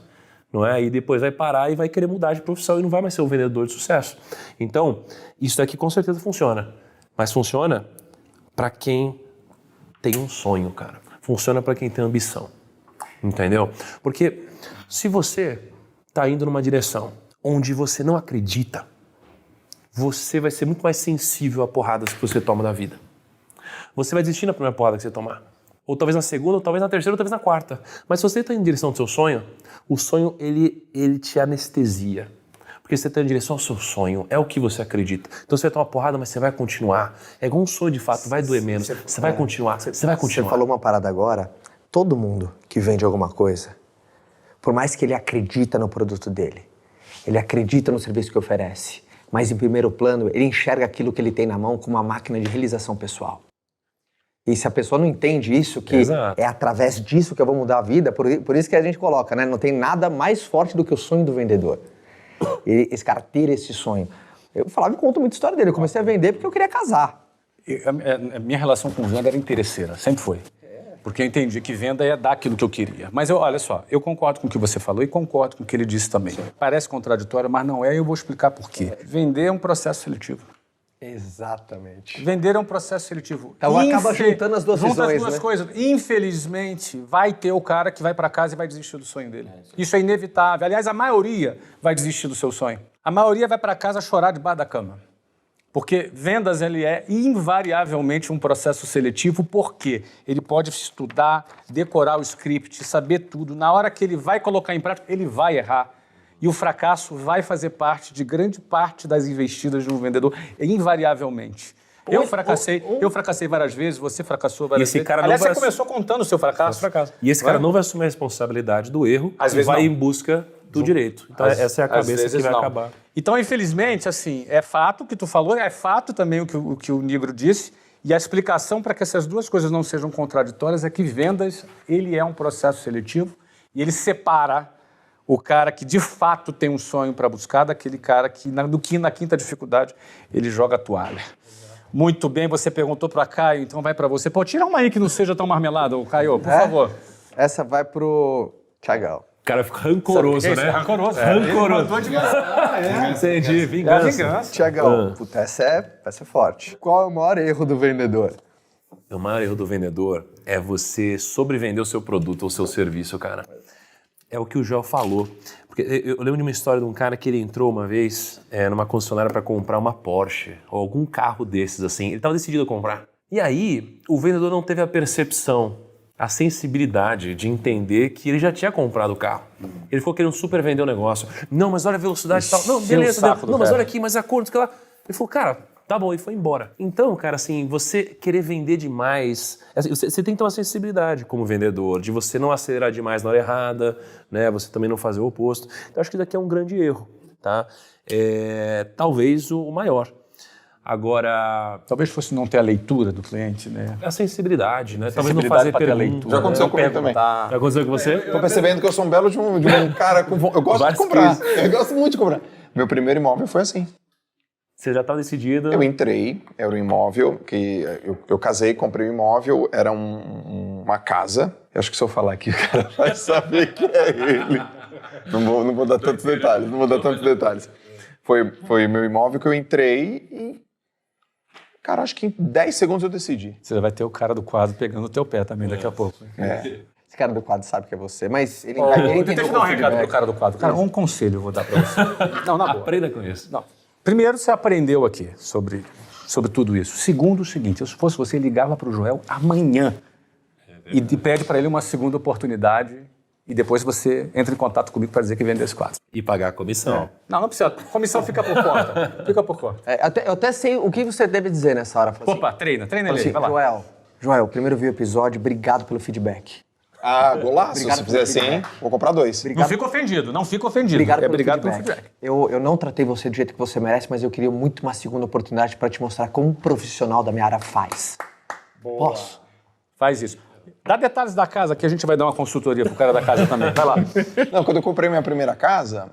Não é? E depois vai parar e vai querer mudar de profissão e não vai mais ser um vendedor de sucesso. Então, isso daqui com certeza funciona. Mas funciona para quem tem um sonho, cara. Funciona para quem tem ambição. Entendeu? Porque se você está indo numa direção onde você não acredita, você vai ser muito mais sensível a porradas que você toma da vida. Você vai desistir na primeira porrada que você tomar. Ou talvez na segunda, ou talvez na terceira, ou talvez na quarta. Mas se você está em direção ao seu sonho, o sonho, ele te anestesia. Porque você está em direção ao seu sonho, é o que você acredita. Então você vai tomar porrada, mas você vai continuar. É igual um sonho de fato, vai doer menos. Você vai continuar, você vai continuar. Você falou uma parada agora, todo mundo que vende alguma coisa, por mais que ele acredita no produto dele, ele acredita no serviço que oferece, mas em primeiro plano, ele enxerga aquilo que ele tem na mão como uma máquina de realização pessoal. E se a pessoa não entende isso, que é através disso que eu vou mudar a vida, por isso que a gente coloca, né? Não tem nada mais forte do que o sonho do vendedor. Esse cara ter esse sonho. Eu falava e conto muita história dele. Eu comecei a vender porque eu queria casar. A minha relação com venda era interesseira, sempre foi. Porque eu entendi que venda ia dar aquilo que eu queria. Mas olha só, eu concordo com o que você falou e concordo com o que ele disse também. Parece contraditório, mas não é, e eu vou explicar por quê. Vender é um processo seletivo. Exatamente. Vender é um processo seletivo. Então acaba juntando as duas visões, as duas né? coisas. Infelizmente, vai ter o cara que vai para casa e vai desistir do sonho dele. Isso é inevitável. Aliás, a maioria vai desistir do seu sonho. A maioria vai para casa chorar debaixo da cama. Porque vendas, ele é invariavelmente um processo seletivo, porque ele pode estudar, decorar o script, saber tudo. Na hora que ele vai colocar em prática, ele vai errar. E o fracasso vai fazer parte de grande parte das investidas de um vendedor, invariavelmente. Eu fracassei várias vezes, você fracassou várias vezes. Aliás, você começou contando o seu fracasso. E esse cara não vai assumir a responsabilidade do erro e vai em busca do direito. Então, essa é a cabeça que vai acabar. Então, infelizmente, assim, é fato o que tu falou, é fato também o que o Nigro disse, e a explicação para que essas duas coisas não sejam contraditórias é que vendas, ele é um processo seletivo e ele separa o cara que de fato tem um sonho para buscar daquele cara que na quinta dificuldade ele joga a toalha. Muito bem, você perguntou para Caio, então vai para você. Pô, tira uma aí que não seja tão marmelada, Caio, por favor. Essa vai pro Thiagão. O cara fica rancoroso, né? Rancoroso. Rancoroso. Entendi, vingança. Thiagão, puta, essa é forte. Qual é o maior erro do vendedor? O maior erro do vendedor é você sobrevender o seu produto ou o seu serviço, cara. É o que o Joel falou. Porque eu lembro de uma história de um cara que ele entrou uma vez numa concessionária para comprar uma Porsche ou algum carro desses, assim. Ele estava decidido a comprar. E aí, o vendedor não teve a percepção, a sensibilidade de entender que ele já tinha comprado o carro. Ele ficou querendo super vender o negócio. Não, mas olha a velocidade e tal. Não, beleza. Não, mas olha aqui, mas a cor, que lá. Ele falou, cara, tá bom, e foi embora. Então, cara, assim, você querer vender demais, assim, você tem que ter uma sensibilidade como vendedor, de você não acelerar demais na hora errada, né? Você também não fazer o oposto. Então, acho que isso daqui é um grande erro, tá? Talvez o maior. Agora... Talvez fosse não ter a leitura do cliente, né? A sensibilidade, né? Talvez não fazer pergunta. Já aconteceu comigo também. Já aconteceu com você? Tô percebendo que eu sou um belo de um cara com... Eu gosto de comprar. Eu gosto muito de comprar. Meu primeiro imóvel foi assim. Você já estava decidido? Eu entrei, era um imóvel que eu casei, comprei um imóvel, era uma casa. Eu acho que se eu falar aqui, o cara vai saber que é ele. Não vou dar tantos detalhes, Foi meu imóvel que eu entrei e, cara, acho que em 10 segundos eu decidi. Você vai ter o cara do quadro pegando o teu pé também daqui a pouco. Esse cara do quadro sabe que é você, mas ele Deixa eu dar um recado pro cara do quadro. Cara, um conselho eu vou dar pra você. Não, na boa. Aprenda com isso. Não. Primeiro, você aprendeu aqui sobre tudo isso. Segundo, o seguinte, se fosse você, ligava para o Joel amanhã e pede para ele uma segunda oportunidade e depois você entra em contato comigo para dizer que vendeu esse quadro. E pagar a comissão. Não precisa. A comissão fica por conta. Fica por conta. Eu até sei o que você deve dizer nessa hora. Opa, treina ele. Assim, Vai lá. Joel, primeiro vi o episódio, obrigado pelo feedback. Ah, golaço. Se fizer assim, vou comprar 2. Não fica ofendido. Obrigado pelo feedback. Eu não tratei você do jeito que você merece, mas eu queria muito uma segunda oportunidade para te mostrar como um profissional da minha área faz. Boa. Posso? Faz isso. Dá detalhes da casa, que a gente vai dar uma consultoria pro cara da casa também. Vai lá. Não, quando eu comprei minha primeira casa,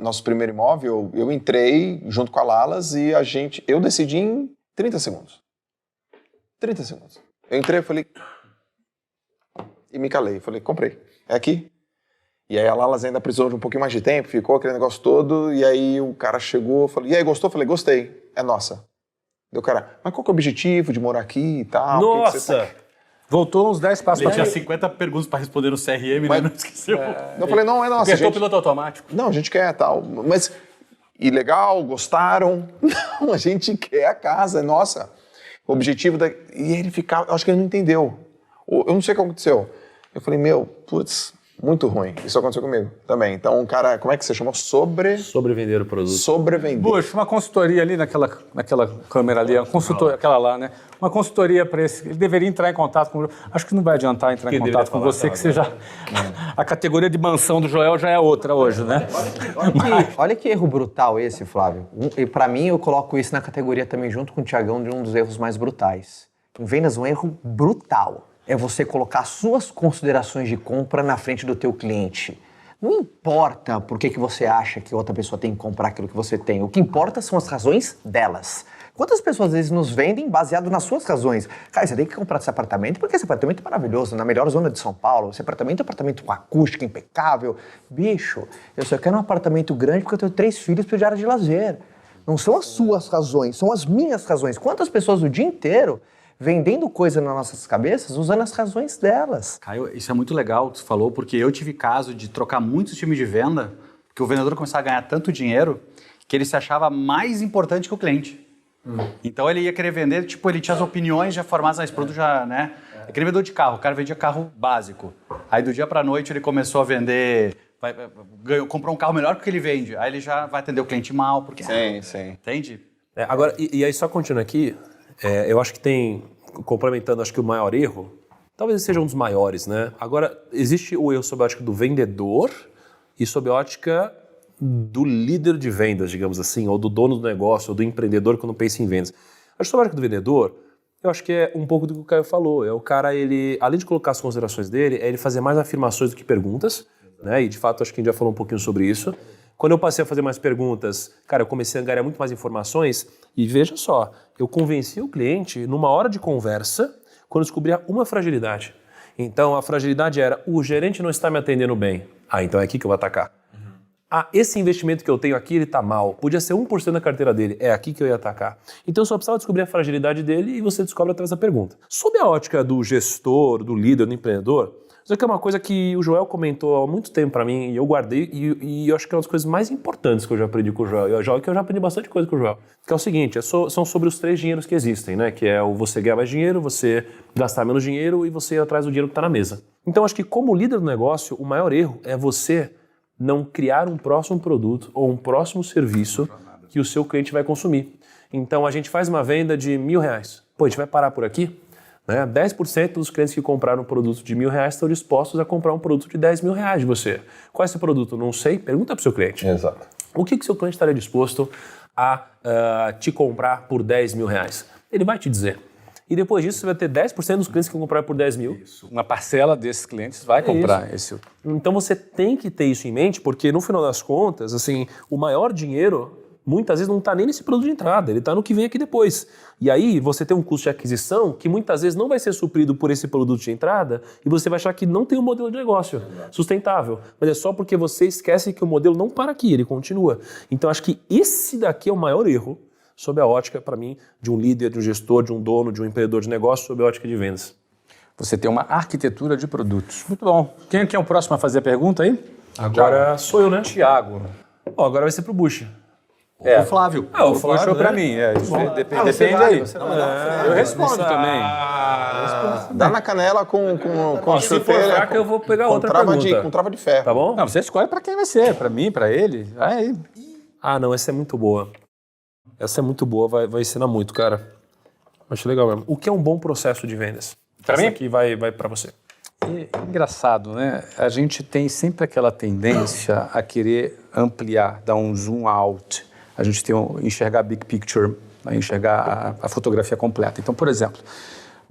nosso primeiro imóvel, eu entrei junto com a Lalas e eu decidi em 30 segundos. 30 segundos. Eu entrei e falei... E me calei. Falei, comprei. É aqui. E aí a Lalas ainda precisou de um pouquinho mais de tempo, ficou aquele negócio todo, e aí o cara chegou, falou, e aí, gostou? Falei, gostei. É nossa. Deu o cara, mas qual que é o objetivo de morar aqui e tal? Nossa! Voltou uns 10 passos Ele pra tinha frente. 50 perguntas para responder no CRM, né? Não esqueceu. Eu falei, não, é nossa, Apertou o gente. piloto automático. Não, a gente quer tal. Mas, e legal, gostaram? Não, a gente quer a casa, é nossa. O objetivo da... E ele ficava, eu acho que ele não entendeu. Eu não sei o que aconteceu. Eu falei, putz, muito ruim. Isso aconteceu comigo também. Então, um cara, como é que você chamou? Sobrevender o produto. Sobrevender. Bush, uma consultoria ali naquela câmera ali, uma consultoria, aquela lá, né? Uma consultoria para esse. Ele deveria entrar em contato com. Acho que não vai adiantar entrar em contato com você, que você já. A categoria de mansão do Joel já é outra hoje, né? Olha que erro brutal esse, Flávio. E pra mim, eu coloco isso na categoria também, junto com o Thiagão, de um dos erros mais brutais. Em vendas, um erro brutal é você colocar suas considerações de compra na frente do teu cliente. Não importa por que você acha que outra pessoa tem que comprar aquilo que você tem. O que importa são as razões delas. Quantas pessoas às vezes nos vendem baseado nas suas razões? Cara, você tem que comprar esse apartamento porque esse apartamento é maravilhoso, na melhor zona de São Paulo. Esse apartamento é um apartamento com acústica impecável. Bicho, eu só quero um apartamento grande porque eu tenho 3 filhos para de área de lazer. Não são as suas razões, são as minhas razões. Quantas pessoas o dia inteiro vendendo coisa nas nossas cabeças, usando as razões delas? Caio, isso é muito legal que você falou, porque eu tive caso de trocar muitos times de venda, porque o vendedor começava a ganhar tanto dinheiro que ele se achava mais importante que o cliente. Então ele ia querer vender, tipo, ele tinha as opiniões já formadas, esse produto já, né? É aquele vendedor de carro, o cara vendia carro básico. Aí do dia pra noite ele começou a vender, comprou um carro melhor que ele vende. Aí ele já vai atender o cliente mal, porque... Sim. Entende? Agora, e aí só continuando aqui, eu acho que tem, complementando, acho que o maior erro, talvez esse seja um dos maiores, né? Agora, existe o erro sob a ótica do vendedor e sob a ótica do líder de vendas, digamos assim, ou do dono do negócio, ou do empreendedor quando pensa em vendas. Acho que sob a ótica do vendedor, eu acho que é um pouco do que o Caio falou. É o cara, ele, além de colocar as considerações dele, é ele fazer mais afirmações do que perguntas, né? E de fato, acho que a gente já falou um pouquinho sobre isso. Quando eu passei a fazer mais perguntas, cara, eu comecei a angariar muito mais informações e veja só, eu convenci o cliente numa hora de conversa quando eu descobria uma fragilidade. Então, a fragilidade era, o gerente não está me atendendo bem. Então é aqui que eu vou atacar. Esse investimento que eu tenho aqui, ele está mal. Podia ser 1% da carteira dele. É aqui que eu ia atacar. Então, eu só precisava descobrir a fragilidade dele e você descobre através da pergunta. Sob a ótica do gestor, do líder, do empreendedor, isso aqui é uma coisa que o Joel comentou há muito tempo para mim e eu guardei e eu acho que é uma das coisas mais importantes que eu já aprendi com o Joel. E que eu já aprendi bastante coisa com o Joel. Que é o seguinte, são sobre os 3 dinheiros que existem, né? Que é o você ganhar mais dinheiro, você gastar menos dinheiro e você ir atrás do dinheiro que está na mesa. Então, acho que como líder do negócio, o maior erro é você não criar um próximo produto ou um próximo serviço que o seu cliente vai consumir. Então, a gente faz uma venda de R$1.000. Pô, a gente vai parar por aqui? Né? 10% dos clientes que compraram um produto de R$1.000 estão dispostos a comprar um produto de R$10.000 de você. Qual é esse produto? Não sei. Pergunta para o seu cliente. Exato. O que o seu cliente estaria disposto a te comprar por R$10.000? Ele vai te dizer. E depois disso, você vai ter 10% dos clientes que vão comprar por 10 mil. Isso. Uma parcela desses clientes vai comprar esse. Então você tem que ter isso em mente, porque no final das contas, assim, o maior dinheiro muitas vezes não está nem nesse produto de entrada, ele está no que vem aqui depois. E aí você tem um custo de aquisição que muitas vezes não vai ser suprido por esse produto de entrada e você vai achar que não tem um modelo de negócio sustentável. Mas é só porque você esquece que o modelo não para aqui, ele continua. Então acho que esse daqui é o maior erro sob a ótica, para mim, de um líder, de um gestor, de um dono, de um empreendedor de negócio, sob a ótica de vendas. Você tem uma arquitetura de produtos. Muito bom. Quem é o próximo a fazer a pergunta aí? Agora sou eu, né? Thiago. Agora vai ser pro Bush. O Flávio. O Flávio puxou pra mim. Depende aí. Eu respondo também. Dá na canela com a Se for fraca, eu vou pegar outra pergunta. Com trava de ferro. Tá bom? Não, você escolhe pra quem vai ser. Pra mim, pra ele. Vai aí. Não, essa é muito boa. Essa é muito boa, vai ensinar muito, cara. Acho legal mesmo. O que é um bom processo de vendas? Pra mim? Essa aqui vai pra você. Engraçado, né? A gente tem sempre aquela tendência a querer ampliar, dar um zoom out. A gente tem enxergar big picture, enxergar a fotografia completa. Então, por exemplo,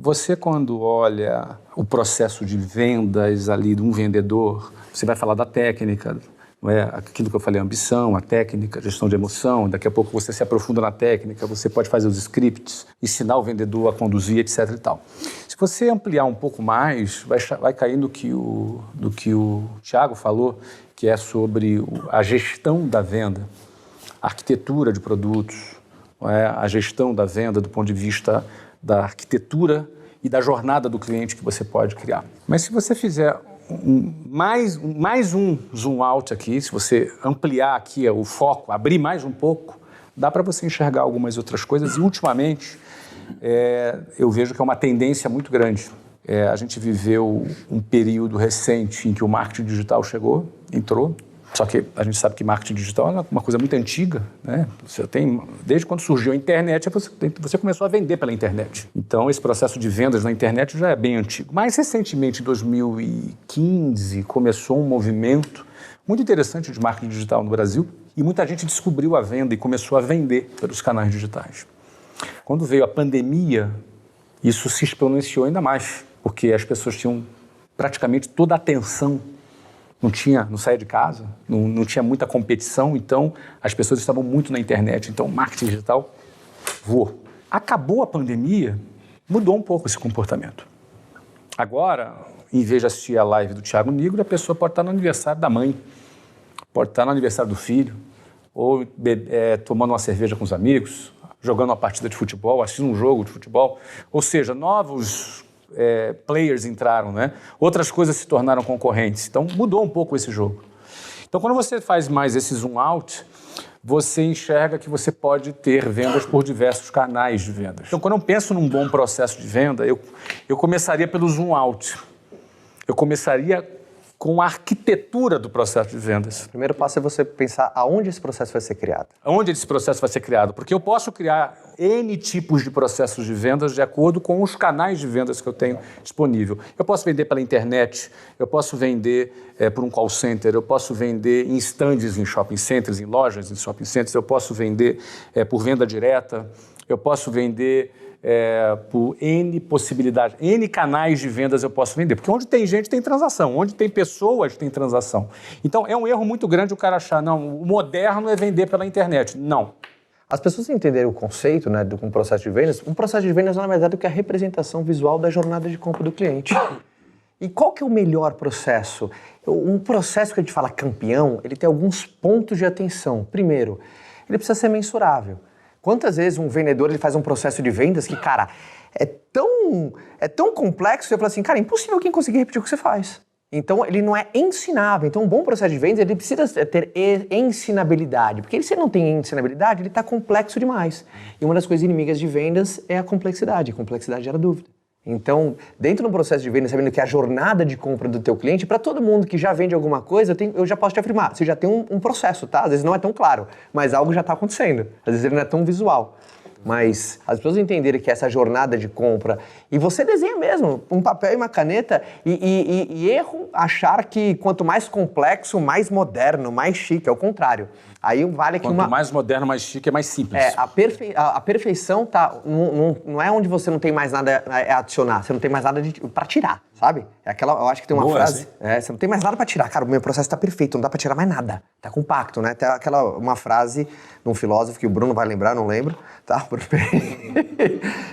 Você, quando olha o processo de vendas ali de um vendedor, você vai falar da técnica, não é? Aquilo que eu falei, a ambição, a técnica, a gestão de emoção. Daqui a pouco você se aprofunda na técnica, você pode fazer os scripts, ensinar o vendedor a conduzir, etc. e tal. Se você ampliar um pouco mais, vai cair do que o Thiago falou, que é sobre a gestão da venda, a arquitetura de produtos, não é? A gestão da venda do ponto de vista da arquitetura e da jornada do cliente que você pode criar. Mas se você fizer mais um zoom out aqui, se você ampliar aqui o foco, abrir mais um pouco, dá para você enxergar algumas outras coisas. E, ultimamente, eu vejo que é uma tendência muito grande. A gente viveu um período recente em que o marketing digital entrou. Só que a gente sabe que marketing digital é uma coisa muito antiga, né? Desde quando surgiu a internet, você começou a vender pela internet. Então, esse processo de vendas na internet já é bem antigo. Mais recentemente, em 2015, começou um movimento muito interessante de marketing digital no Brasil e muita gente descobriu a venda e começou a vender pelos canais digitais. Quando veio a pandemia, isso se exponenciou ainda mais, porque as pessoas tinham praticamente toda a atenção. Não saía de casa, não tinha muita competição, então as pessoas estavam muito na internet, então o marketing digital voou. Acabou a pandemia, mudou um pouco esse comportamento. Agora, em vez de assistir a live do Thiago Nigro, a pessoa pode estar no aniversário da mãe, pode estar no aniversário do filho, ou tomando uma cerveja com os amigos, jogando uma partida de futebol, assistindo um jogo de futebol, ou seja, novos players entraram, né? Outras coisas se tornaram concorrentes. Então, mudou um pouco esse jogo. Então, quando você faz mais esse zoom out, você enxerga que você pode ter vendas por diversos canais de vendas. Então, quando eu penso num bom processo de venda, eu começaria pelo zoom out. Eu começaria com a arquitetura do processo de vendas. O primeiro passo é você pensar aonde esse processo vai ser criado. Aonde esse processo vai ser criado? Porque eu posso criar N tipos de processos de vendas de acordo com os canais de vendas que eu tenho disponível. Eu posso vender pela internet, eu posso vender por um call center, eu posso vender em stands em shopping centers, em lojas em shopping centers, eu posso vender por venda direta, eu posso vender por N possibilidades, N canais de vendas eu posso vender. Porque onde tem gente, tem transação. Onde tem pessoas, tem transação. Então, é um erro muito grande o cara achar, não, o moderno é vender pela internet. Não. As pessoas entenderem o conceito, né, de um processo de vendas. Um processo de vendas, na verdade, é a representação visual da jornada de compra do cliente. E qual que é o melhor processo? Um processo que a gente fala campeão, ele tem alguns pontos de atenção. Primeiro, ele precisa ser mensurável. Quantas vezes um vendedor ele faz um processo de vendas que, cara, é tão complexo, você fala assim, cara, é impossível quem conseguir repetir o que você faz. Então, ele não é ensinável. Então, um bom processo de vendas, ele precisa ter ensinabilidade. Porque se ele não tem ensinabilidade, ele está complexo demais. E uma das coisas inimigas de vendas é a complexidade. A complexidade gera dúvida. Então, dentro do processo de venda, sabendo que é a jornada de compra do teu cliente, para todo mundo que já vende alguma coisa, eu já posso te afirmar, você já tem um processo, tá? Às vezes não é tão claro, mas algo já está acontecendo. Às vezes ele não é tão visual. Mas as pessoas entenderem que essa jornada de compra, e você desenha mesmo, um papel e uma caneta, e erro achar que quanto mais complexo, mais moderno, mais chique, é o contrário. Aí vale que Quanto mais moderno, mais chique, é mais simples. A perfeição não é onde você não tem mais nada a adicionar, você não tem mais nada para tirar, sabe? Eu acho que tem uma frase, você não tem mais nada para tirar. Cara, o meu processo está perfeito, não dá para tirar mais nada. Tá compacto, né? Tem uma frase de um filósofo que o Bruno vai lembrar, não lembro, tá?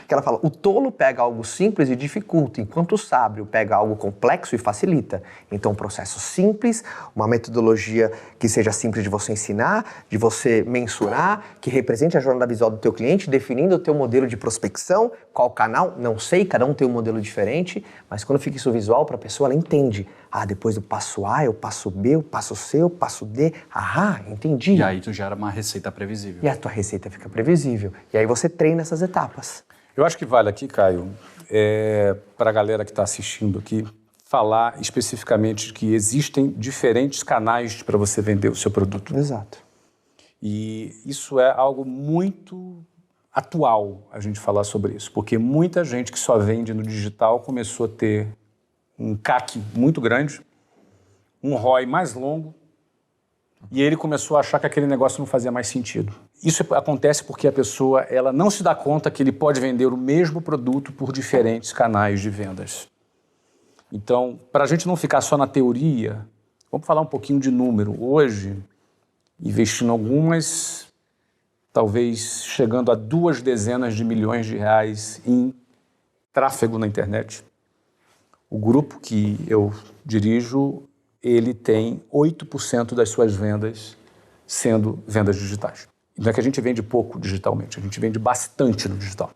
Que ela fala, o tolo pega algo simples e dificulta, enquanto o sábio pega algo complexo e facilita. Então, um processo simples, uma metodologia que seja simples de você ensinar, de você mensurar, que represente a jornada visual do teu cliente, definindo o teu modelo de prospecção, qual canal, não sei, cada um tem um modelo diferente, mas quando fica isso visual para a pessoa, ela entende. Depois do passo A, eu passo B, o passo C, o passo D. Entendi. E aí tu gera uma receita previsível. E a tua receita fica previsível. E aí você treina essas etapas. Eu acho que vale aqui, Caio, para a galera que está assistindo aqui, falar especificamente que existem diferentes canais para você vender o seu produto. Exato. E isso é algo muito atual, a gente falar sobre isso, porque muita gente que só vende no digital começou a ter um CAC muito grande, um ROI mais longo, E ele começou a achar que aquele negócio não fazia mais sentido. Isso acontece porque a pessoa ela não se dá conta que ele pode vender o mesmo produto por diferentes canais de vendas. Então, para a gente não ficar só na teoria, vamos falar um pouquinho de número. Hoje, investindo algumas, talvez chegando a 2 dezenas de milhões de reais em tráfego na internet. O grupo que eu dirijo, ele tem 8% das suas vendas sendo vendas digitais. Não é que a gente vende pouco digitalmente, a gente vende bastante no digital.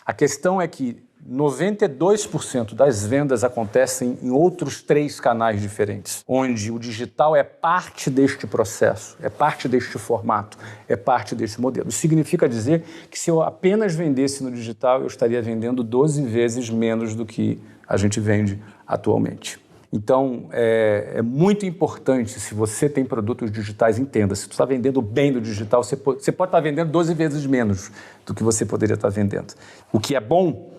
A questão é que 92% das vendas acontecem em outros 3 canais diferentes, onde o digital é parte deste processo, é parte deste formato, é parte desse modelo. Isso significa dizer que se eu apenas vendesse no digital, eu estaria vendendo 12 vezes menos do que a gente vende atualmente. Então, é muito importante, se você tem produtos digitais, entenda, se você está vendendo bem no digital, você pode estar vendendo 12 vezes menos do que você poderia estar vendendo. O que é bom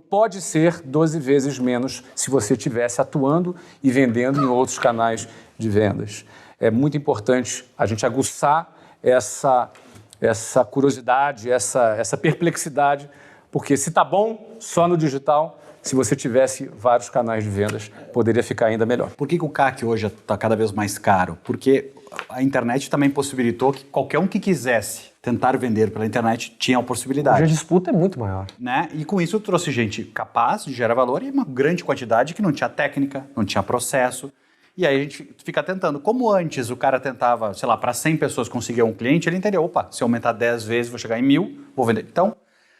pode ser 12 vezes menos se você estivesse atuando e vendendo em outros canais de vendas. É muito importante a gente aguçar essa curiosidade, essa perplexidade, porque se está bom só no digital, se você tivesse vários canais de vendas, poderia ficar ainda melhor. Por que o CAC hoje está cada vez mais caro? Porque a internet também possibilitou que qualquer um que quisesse tentar vender pela internet tinha a possibilidade. Hoje a disputa é muito maior. Né? E com isso trouxe gente capaz de gerar valor e uma grande quantidade que não tinha técnica, não tinha processo. E aí a gente fica tentando. Como antes o cara tentava, sei lá, para 100 pessoas conseguir um cliente, ele entendeu, opa, se eu aumentar 10 vezes, vou chegar em 1.000, vou vender. Então,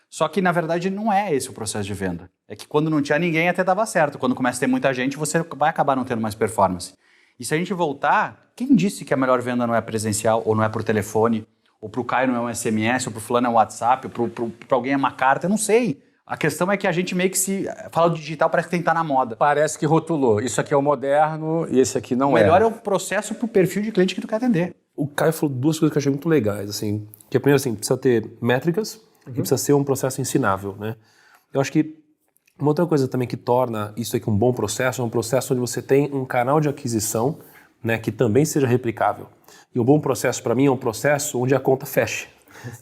só que na verdade não é esse o processo de venda. É que quando não tinha ninguém até dava certo. Quando começa a ter muita gente, você vai acabar não tendo mais performance. E se a gente voltar, quem disse que a melhor venda não é presencial, ou não é por telefone, ou para o Caio não é um SMS, ou para o fulano é um WhatsApp, ou para alguém é uma carta, eu não sei. A questão é que a gente meio que se fala do digital, parece que tem que estar na moda. Parece que rotulou. Isso aqui é o moderno e esse aqui não é. O melhor é o processo para o perfil de cliente que tu quer atender. O Caio falou 2 coisas que eu achei muito legais, assim. Que a primeira, assim, precisa ter métricas e precisa ser um processo ensinável, né? Eu acho que uma outra coisa também que torna isso aqui um bom processo é um processo onde você tem um canal de aquisição, né, que também seja replicável. E um bom processo para mim é um processo onde a conta feche.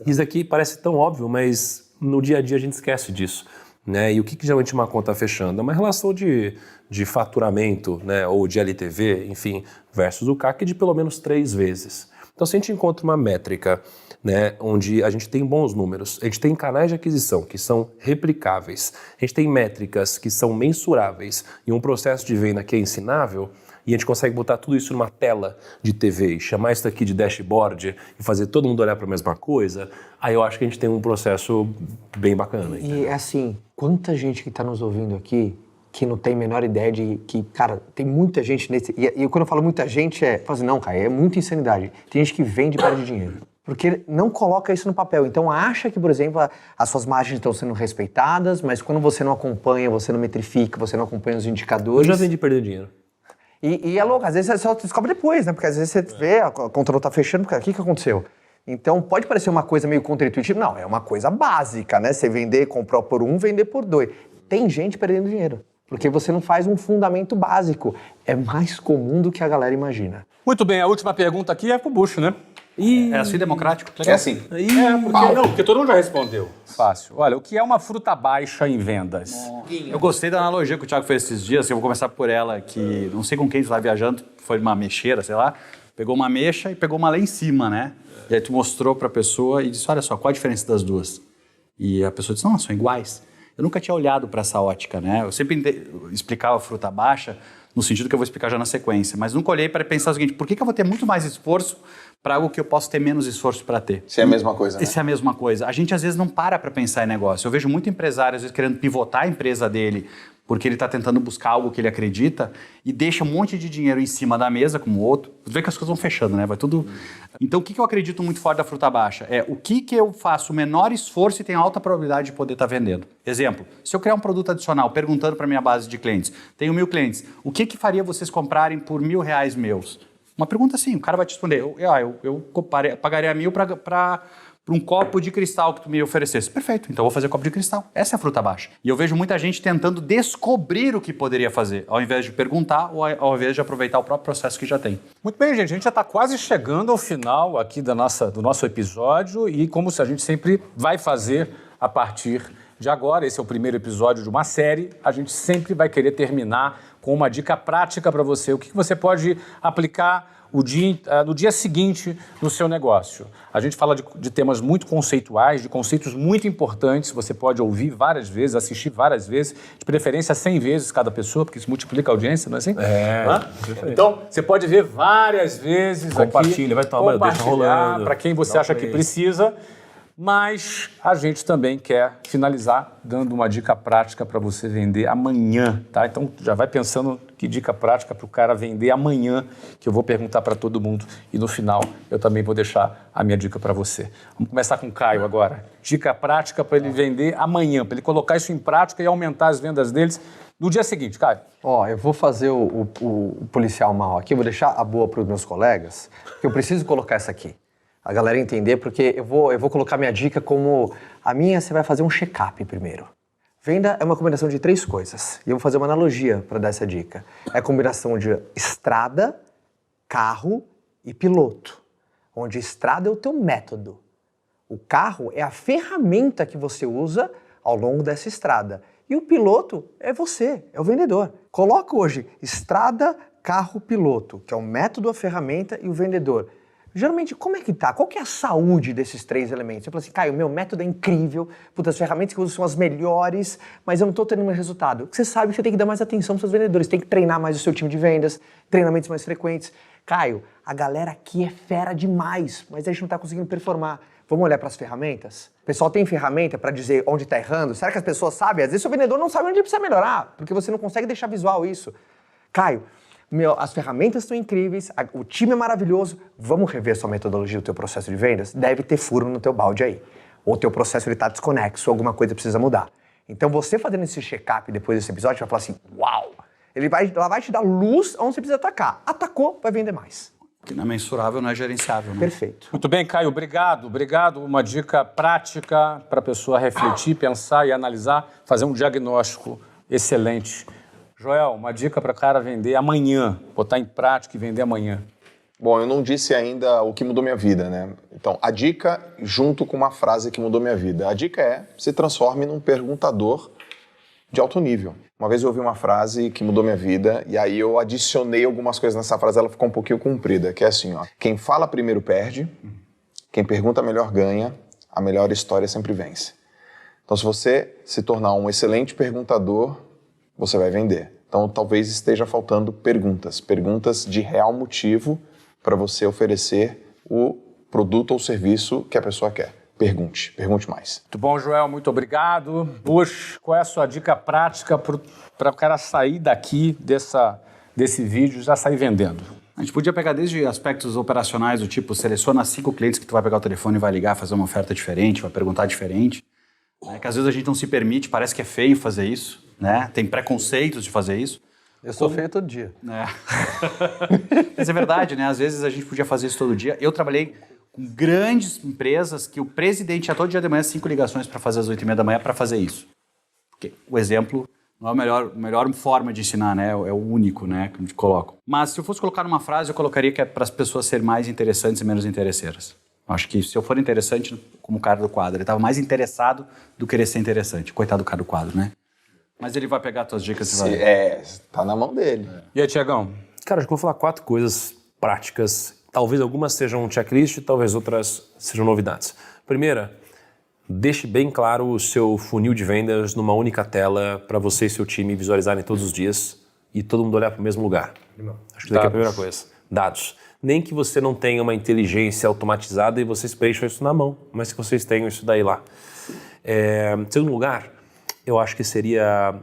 Isso aqui parece tão óbvio, mas no dia a dia a gente esquece disso, né? E o que geralmente uma conta fechando? É uma relação de faturamento, né, ou de LTV, enfim, versus o CAC de pelo menos 3 vezes. Então, se a gente encontra uma métrica, né, onde a gente tem bons números, a gente tem canais de aquisição que são replicáveis, a gente tem métricas que são mensuráveis e um processo de venda que é ensinável, e a gente consegue botar tudo isso numa tela de TV e chamar isso daqui de dashboard e fazer todo mundo olhar para a mesma coisa, aí eu acho que a gente tem um processo bem bacana. E assim, quanta gente que está nos ouvindo aqui que não tem a menor ideia de que, cara, tem muita gente nesse... E quando eu falo muita gente, falo assim, não, cara, é muita insanidade. Tem gente que vende e perde dinheiro. Porque não coloca isso no papel. Então acha que, por exemplo, as suas margens estão sendo respeitadas, mas quando você não acompanha, você não metrifica, você não acompanha os indicadores... Eu já vendi perder dinheiro. E é louco, às vezes você só descobre depois, né? Porque às vezes você vê, a conta não tá fechando, porque o que aconteceu? Então pode parecer uma coisa meio contra-intuitiva. Não, é uma coisa básica, né? Você vender, comprar por 1, vender por 2. Tem gente perdendo dinheiro. Porque você não faz um fundamento básico. É mais comum do que a galera imagina. Muito bem, a última pergunta aqui é pro Bucho, né? É assim democrático? É assim. Porque todo mundo já respondeu. Fácil. Olha, o que é uma fruta baixa em vendas? Eu gostei da analogia que o Thiago fez esses dias, eu vou começar por ela, que não sei com quem tu estava viajando, foi uma mexeira, sei lá, pegou uma mexa e pegou uma lá em cima, né? E aí tu mostrou para a pessoa e disse, olha só, qual a diferença das duas? E a pessoa disse, não, são iguais. Eu nunca tinha olhado para essa ótica, né? Eu sempre explicava fruta baixa no sentido que eu vou explicar já na sequência, mas nunca olhei para pensar o seguinte, por que eu vou ter muito mais esforço para algo que eu posso ter menos esforço para ter? Se é a mesma coisa, né? Isso é a mesma coisa. A gente às vezes não para pensar em negócio. Eu vejo muito empresário às vezes querendo pivotar a empresa dele porque ele está tentando buscar algo que ele acredita e deixa um monte de dinheiro em cima da mesa, como o outro. Você vê que as coisas vão fechando, né? Vai tudo... Então, o que eu acredito muito forte da fruta baixa? É o que eu faço o menor esforço e tenho alta probabilidade de poder estar vendendo. Exemplo, se eu criar um produto adicional perguntando para a minha base de clientes, tenho 1.000 clientes, o que faria vocês comprarem por R$1.000 meus? Uma pergunta assim, o cara vai te responder, eu pagaria 1.000 para um copo de cristal que tu me oferecesse. Perfeito, então eu vou fazer copo de cristal. Essa é a fruta baixa. E eu vejo muita gente tentando descobrir o que poderia fazer, ao invés de perguntar ou ao invés de aproveitar o próprio processo que já tem. Muito bem, gente. A gente já está quase chegando ao final aqui do nosso episódio e como a gente sempre vai fazer a partir de agora, esse é o primeiro episódio de uma série, a gente sempre vai querer terminar com uma dica prática para você. O que você pode aplicar no dia seguinte no seu negócio. A gente fala de temas muito conceituais, de conceitos muito importantes, você pode ouvir várias vezes, assistir várias vezes, de preferência 100 vezes cada pessoa, porque isso multiplica a audiência, não é assim? Então, você pode ver várias vezes Compartilha, vai tomar, deixa rolando. Para quem você acha que precisa. Mas a gente também quer finalizar dando uma dica prática para você vender amanhã, tá? Então já vai pensando que dica prática para o cara vender amanhã, que eu vou perguntar para todo mundo e no final eu também vou deixar a minha dica para você. Vamos começar com o Caio agora. Dica prática para ele vender amanhã, para ele colocar isso em prática e aumentar as vendas deles no dia seguinte, Caio. Eu vou fazer o policial mal aqui, vou deixar a boa para os meus colegas, porque eu preciso colocar essa aqui. A galera entender, porque eu vou colocar minha dica como a minha, você vai fazer um check-up primeiro. Venda é uma combinação de 3 coisas, e eu vou fazer uma analogia para dar essa dica. É a combinação de estrada, carro e piloto, onde estrada é o teu método. O carro é a ferramenta que você usa ao longo dessa estrada, e o piloto é você, é o vendedor. Coloca hoje estrada, carro, piloto, que é o método, a ferramenta e o vendedor. Geralmente, como é que tá? Qual que é a saúde desses 3 elementos? Você fala assim, Caio, meu método é incrível, as ferramentas que eu uso são as melhores, mas eu não estou tendo mais resultado. Você sabe que você tem que dar mais atenção para os seus vendedores, tem que treinar mais o seu time de vendas, treinamentos mais frequentes. Caio, a galera aqui é fera demais, mas a gente não está conseguindo performar. Vamos olhar para as ferramentas? O pessoal tem ferramenta para dizer onde está errando? Será que as pessoas sabem? Às vezes o vendedor não sabe onde ele precisa melhorar, porque você não consegue deixar visual isso. Caio, as ferramentas estão incríveis, o time é maravilhoso, vamos rever sua metodologia, o teu processo de vendas? Deve ter furo no teu balde aí. Ou o teu processo está desconexo, alguma coisa precisa mudar. Então você fazendo esse check-up depois desse episódio, vai falar assim, uau! Ela vai te dar luz onde você precisa atacar. Atacou, vai vender mais. O que não é mensurável não é gerenciável. Né? Perfeito. Muito bem, Caio, obrigado. Uma dica prática para a pessoa refletir, pensar e analisar, fazer um diagnóstico excelente. Joel, uma dica para o cara vender amanhã, botar em prática e vender amanhã. Bom, eu não disse ainda o que mudou minha vida, né? Então, a dica junto com uma frase que mudou minha vida. A dica é, se transforme num perguntador de alto nível. Uma vez eu ouvi uma frase que mudou minha vida e aí eu adicionei algumas coisas nessa frase, ela ficou um pouquinho comprida, que é assim, ó. Quem fala primeiro perde, quem pergunta melhor ganha, a melhor história sempre vence. Então, se você se tornar um excelente perguntador, você vai vender. Então, talvez esteja faltando perguntas de real motivo para você oferecer o produto ou serviço que a pessoa quer. Pergunte mais. Muito bom, Joel, muito obrigado. Bush, qual é a sua dica prática para o cara sair daqui desse vídeo e já sair vendendo? A gente podia pegar desde aspectos operacionais, do tipo, seleciona 5 clientes que tu vai pegar o telefone e vai ligar, fazer uma oferta diferente, vai perguntar diferente. Que às vezes a gente não se permite, parece que é feio fazer isso. Né? Tem preconceitos de fazer isso. Eu sou feio todo dia. Mas é verdade, né? Às vezes a gente podia fazer isso todo dia. Eu trabalhei com grandes empresas que o presidente ia todo dia de manhã 5 ligações para fazer às 8h30 da manhã para fazer isso. Porque o exemplo não é a melhor forma de ensinar, né? É o único, né? Que a gente coloca. Mas se eu fosse colocar numa frase, eu colocaria que é para as pessoas serem mais interessantes e menos interesseiras. Acho que se eu for interessante, como o cara do quadro, ele estava mais interessado do que querer ser interessante. Coitado do cara do quadro, né? Mas ele vai pegar as tuas dicas e vai... tá na mão dele. E aí, Tiagão? Cara, acho que eu vou falar 4 coisas práticas. Talvez algumas sejam um checklist, talvez outras sejam novidades. Primeira, deixe bem claro o seu funil de vendas numa única tela para você e seu time visualizarem todos os dias e todo mundo olhar para o mesmo lugar. Acho que daqui é a primeira coisa. Dados. Nem que você não tenha uma inteligência automatizada e vocês preencham isso na mão, mas que vocês tenham isso daí lá. Segundo lugar, eu acho que seria,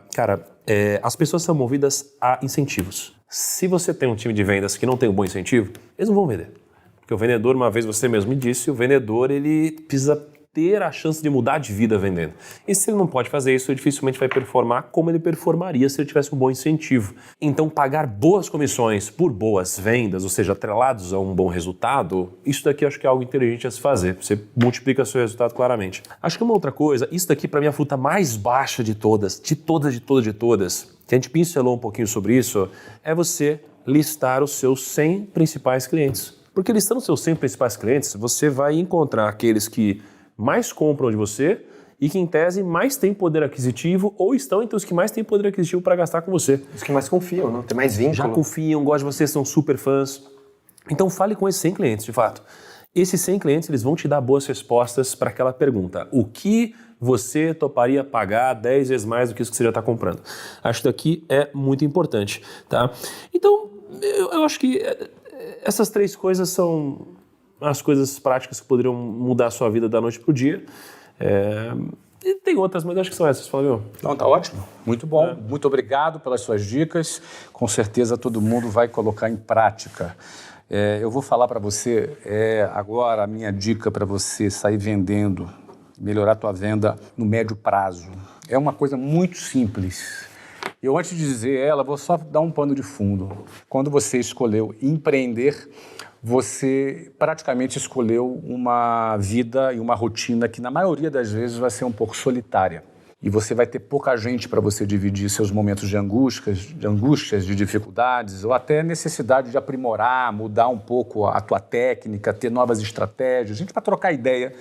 as pessoas são movidas a incentivos. Se você tem um time de vendas que não tem um bom incentivo, eles não vão vender. Porque o vendedor, uma vez você mesmo me disse, o vendedor ele precisa ter a chance de mudar de vida vendendo. E se ele não pode fazer isso, ele dificilmente vai performar como ele performaria se ele tivesse um bom incentivo. Então, pagar boas comissões por boas vendas, ou seja, atrelados a um bom resultado, isso daqui eu acho que é algo inteligente a se fazer. Você multiplica seu resultado claramente. Acho que uma outra coisa, isso daqui para mim é a fruta mais baixa de todas, que a gente pincelou um pouquinho sobre isso, é você listar os seus 100 principais clientes. Porque listando os seus 100 principais clientes, você vai encontrar aqueles que mais compram de você e que, em tese, mais têm poder aquisitivo ou estão entre os que mais têm poder aquisitivo para gastar com você. Os que mais confiam, não? Tem mais vínculo. Já confiam, gostam de você, são super fãs. Então, fale com esses 100 clientes, de fato. Esses 100 clientes, eles vão te dar boas respostas para aquela pergunta. O que você toparia pagar 10 vezes mais do que isso que você já está comprando? Acho que daqui é muito importante, tá? Então, eu acho que essas 3 coisas são as coisas práticas que poderiam mudar a sua vida da noite para o dia. E tem outras, mas acho que são essas, Flávio. Não, tá ótimo. Muito bom. Muito obrigado pelas suas dicas. Com certeza todo mundo vai colocar em prática. Eu vou falar para você agora a minha dica para você sair vendendo, melhorar a tua venda no médio prazo. É uma coisa muito simples. Eu, antes de dizer ela, vou só dar um pano de fundo. Quando você escolheu empreender, você praticamente escolheu uma vida e uma rotina que, na maioria das vezes, vai ser um pouco solitária. E você vai ter pouca gente para você dividir seus momentos de angústias, de dificuldades, ou até necessidade de aprimorar, mudar um pouco a tua técnica, ter novas estratégias. A gente vai trocar ideia.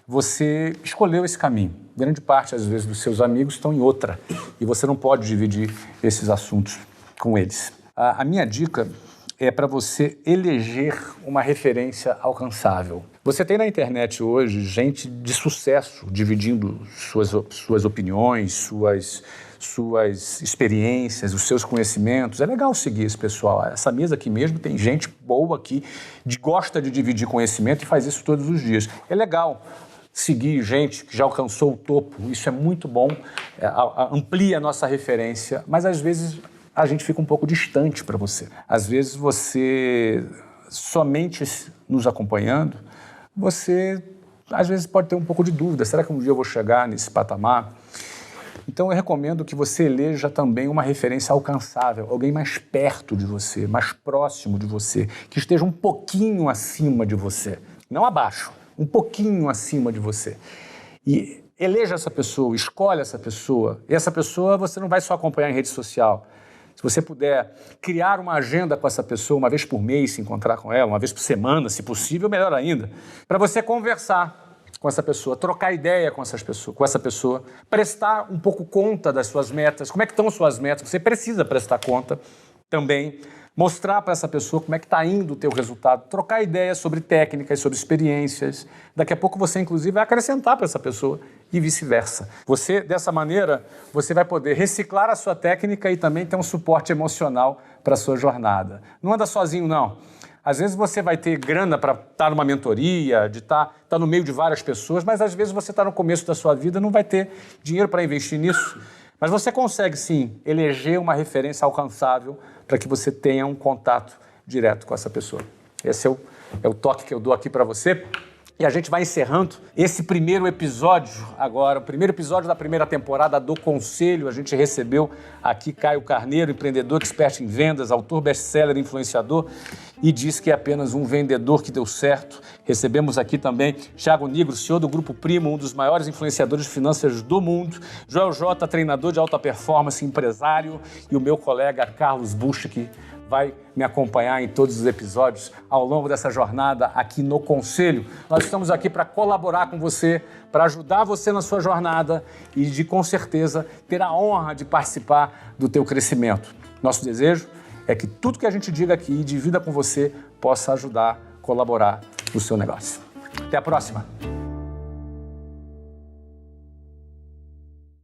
Você escolheu esse caminho. Grande parte, às vezes, dos seus amigos estão em outra. E você não pode dividir esses assuntos com eles. A minha dica é para você eleger uma referência alcançável. Você tem na internet hoje gente de sucesso dividindo suas opiniões, suas experiências, os seus conhecimentos. É legal seguir esse pessoal. Essa mesa aqui mesmo tem gente boa aqui, gosta de dividir conhecimento e faz isso todos os dias. É legal seguir gente que já alcançou o topo. Isso é muito bom, amplia a nossa referência, mas às vezes a gente fica um pouco distante para você. Às vezes você, somente nos acompanhando, você às vezes pode ter um pouco de dúvida. Será que um dia eu vou chegar nesse patamar? Então eu recomendo que você eleja também uma referência alcançável, alguém mais perto de você, mais próximo de você, que esteja um pouquinho acima de você, não abaixo, um pouquinho acima de você. E eleja essa pessoa, escolhe essa pessoa. E essa pessoa você não vai só acompanhar em rede social. Se você puder criar uma agenda com essa pessoa, uma vez por mês, se encontrar com ela, uma vez por semana, se possível, melhor ainda, para você conversar com essa pessoa, trocar ideia com essa pessoa, prestar um pouco conta das suas metas, como é que estão as suas metas, você precisa prestar conta também, mostrar para essa pessoa como é que está indo o teu resultado, trocar ideias sobre técnicas, sobre experiências. Daqui a pouco você, inclusive, vai acrescentar para essa pessoa e vice-versa. Você, dessa maneira, você vai poder reciclar a sua técnica e também ter um suporte emocional para a sua jornada. Não anda sozinho, não. Às vezes você vai ter grana para estar numa mentoria, de estar no meio de várias pessoas, mas às vezes você está no começo da sua vida e não vai ter dinheiro para investir nisso. Mas você consegue, sim, eleger uma referência alcançável para que você tenha um contato direto com essa pessoa. Esse é o toque que eu dou aqui para você. E a gente vai encerrando esse primeiro episódio agora, o primeiro episódio da primeira temporada do Conselho. A gente recebeu aqui Caio Carneiro, empreendedor, expert em vendas, autor best-seller, influenciador, e diz que é apenas um vendedor que deu certo. Recebemos aqui também Thiago Nigro, CEO do Grupo Primo, um dos maiores influenciadores de finanças do mundo, Joel J, treinador de alta performance, empresário, e o meu colega Carlos Busch, que vai me acompanhar em todos os episódios ao longo dessa jornada aqui no Conselho. Nós estamos aqui para colaborar com você, para ajudar você na sua jornada e de, com certeza, ter a honra de participar do teu crescimento. Nosso desejo é que tudo que a gente diga aqui e divida com você possa ajudar, colaborar no seu negócio. Até a próxima!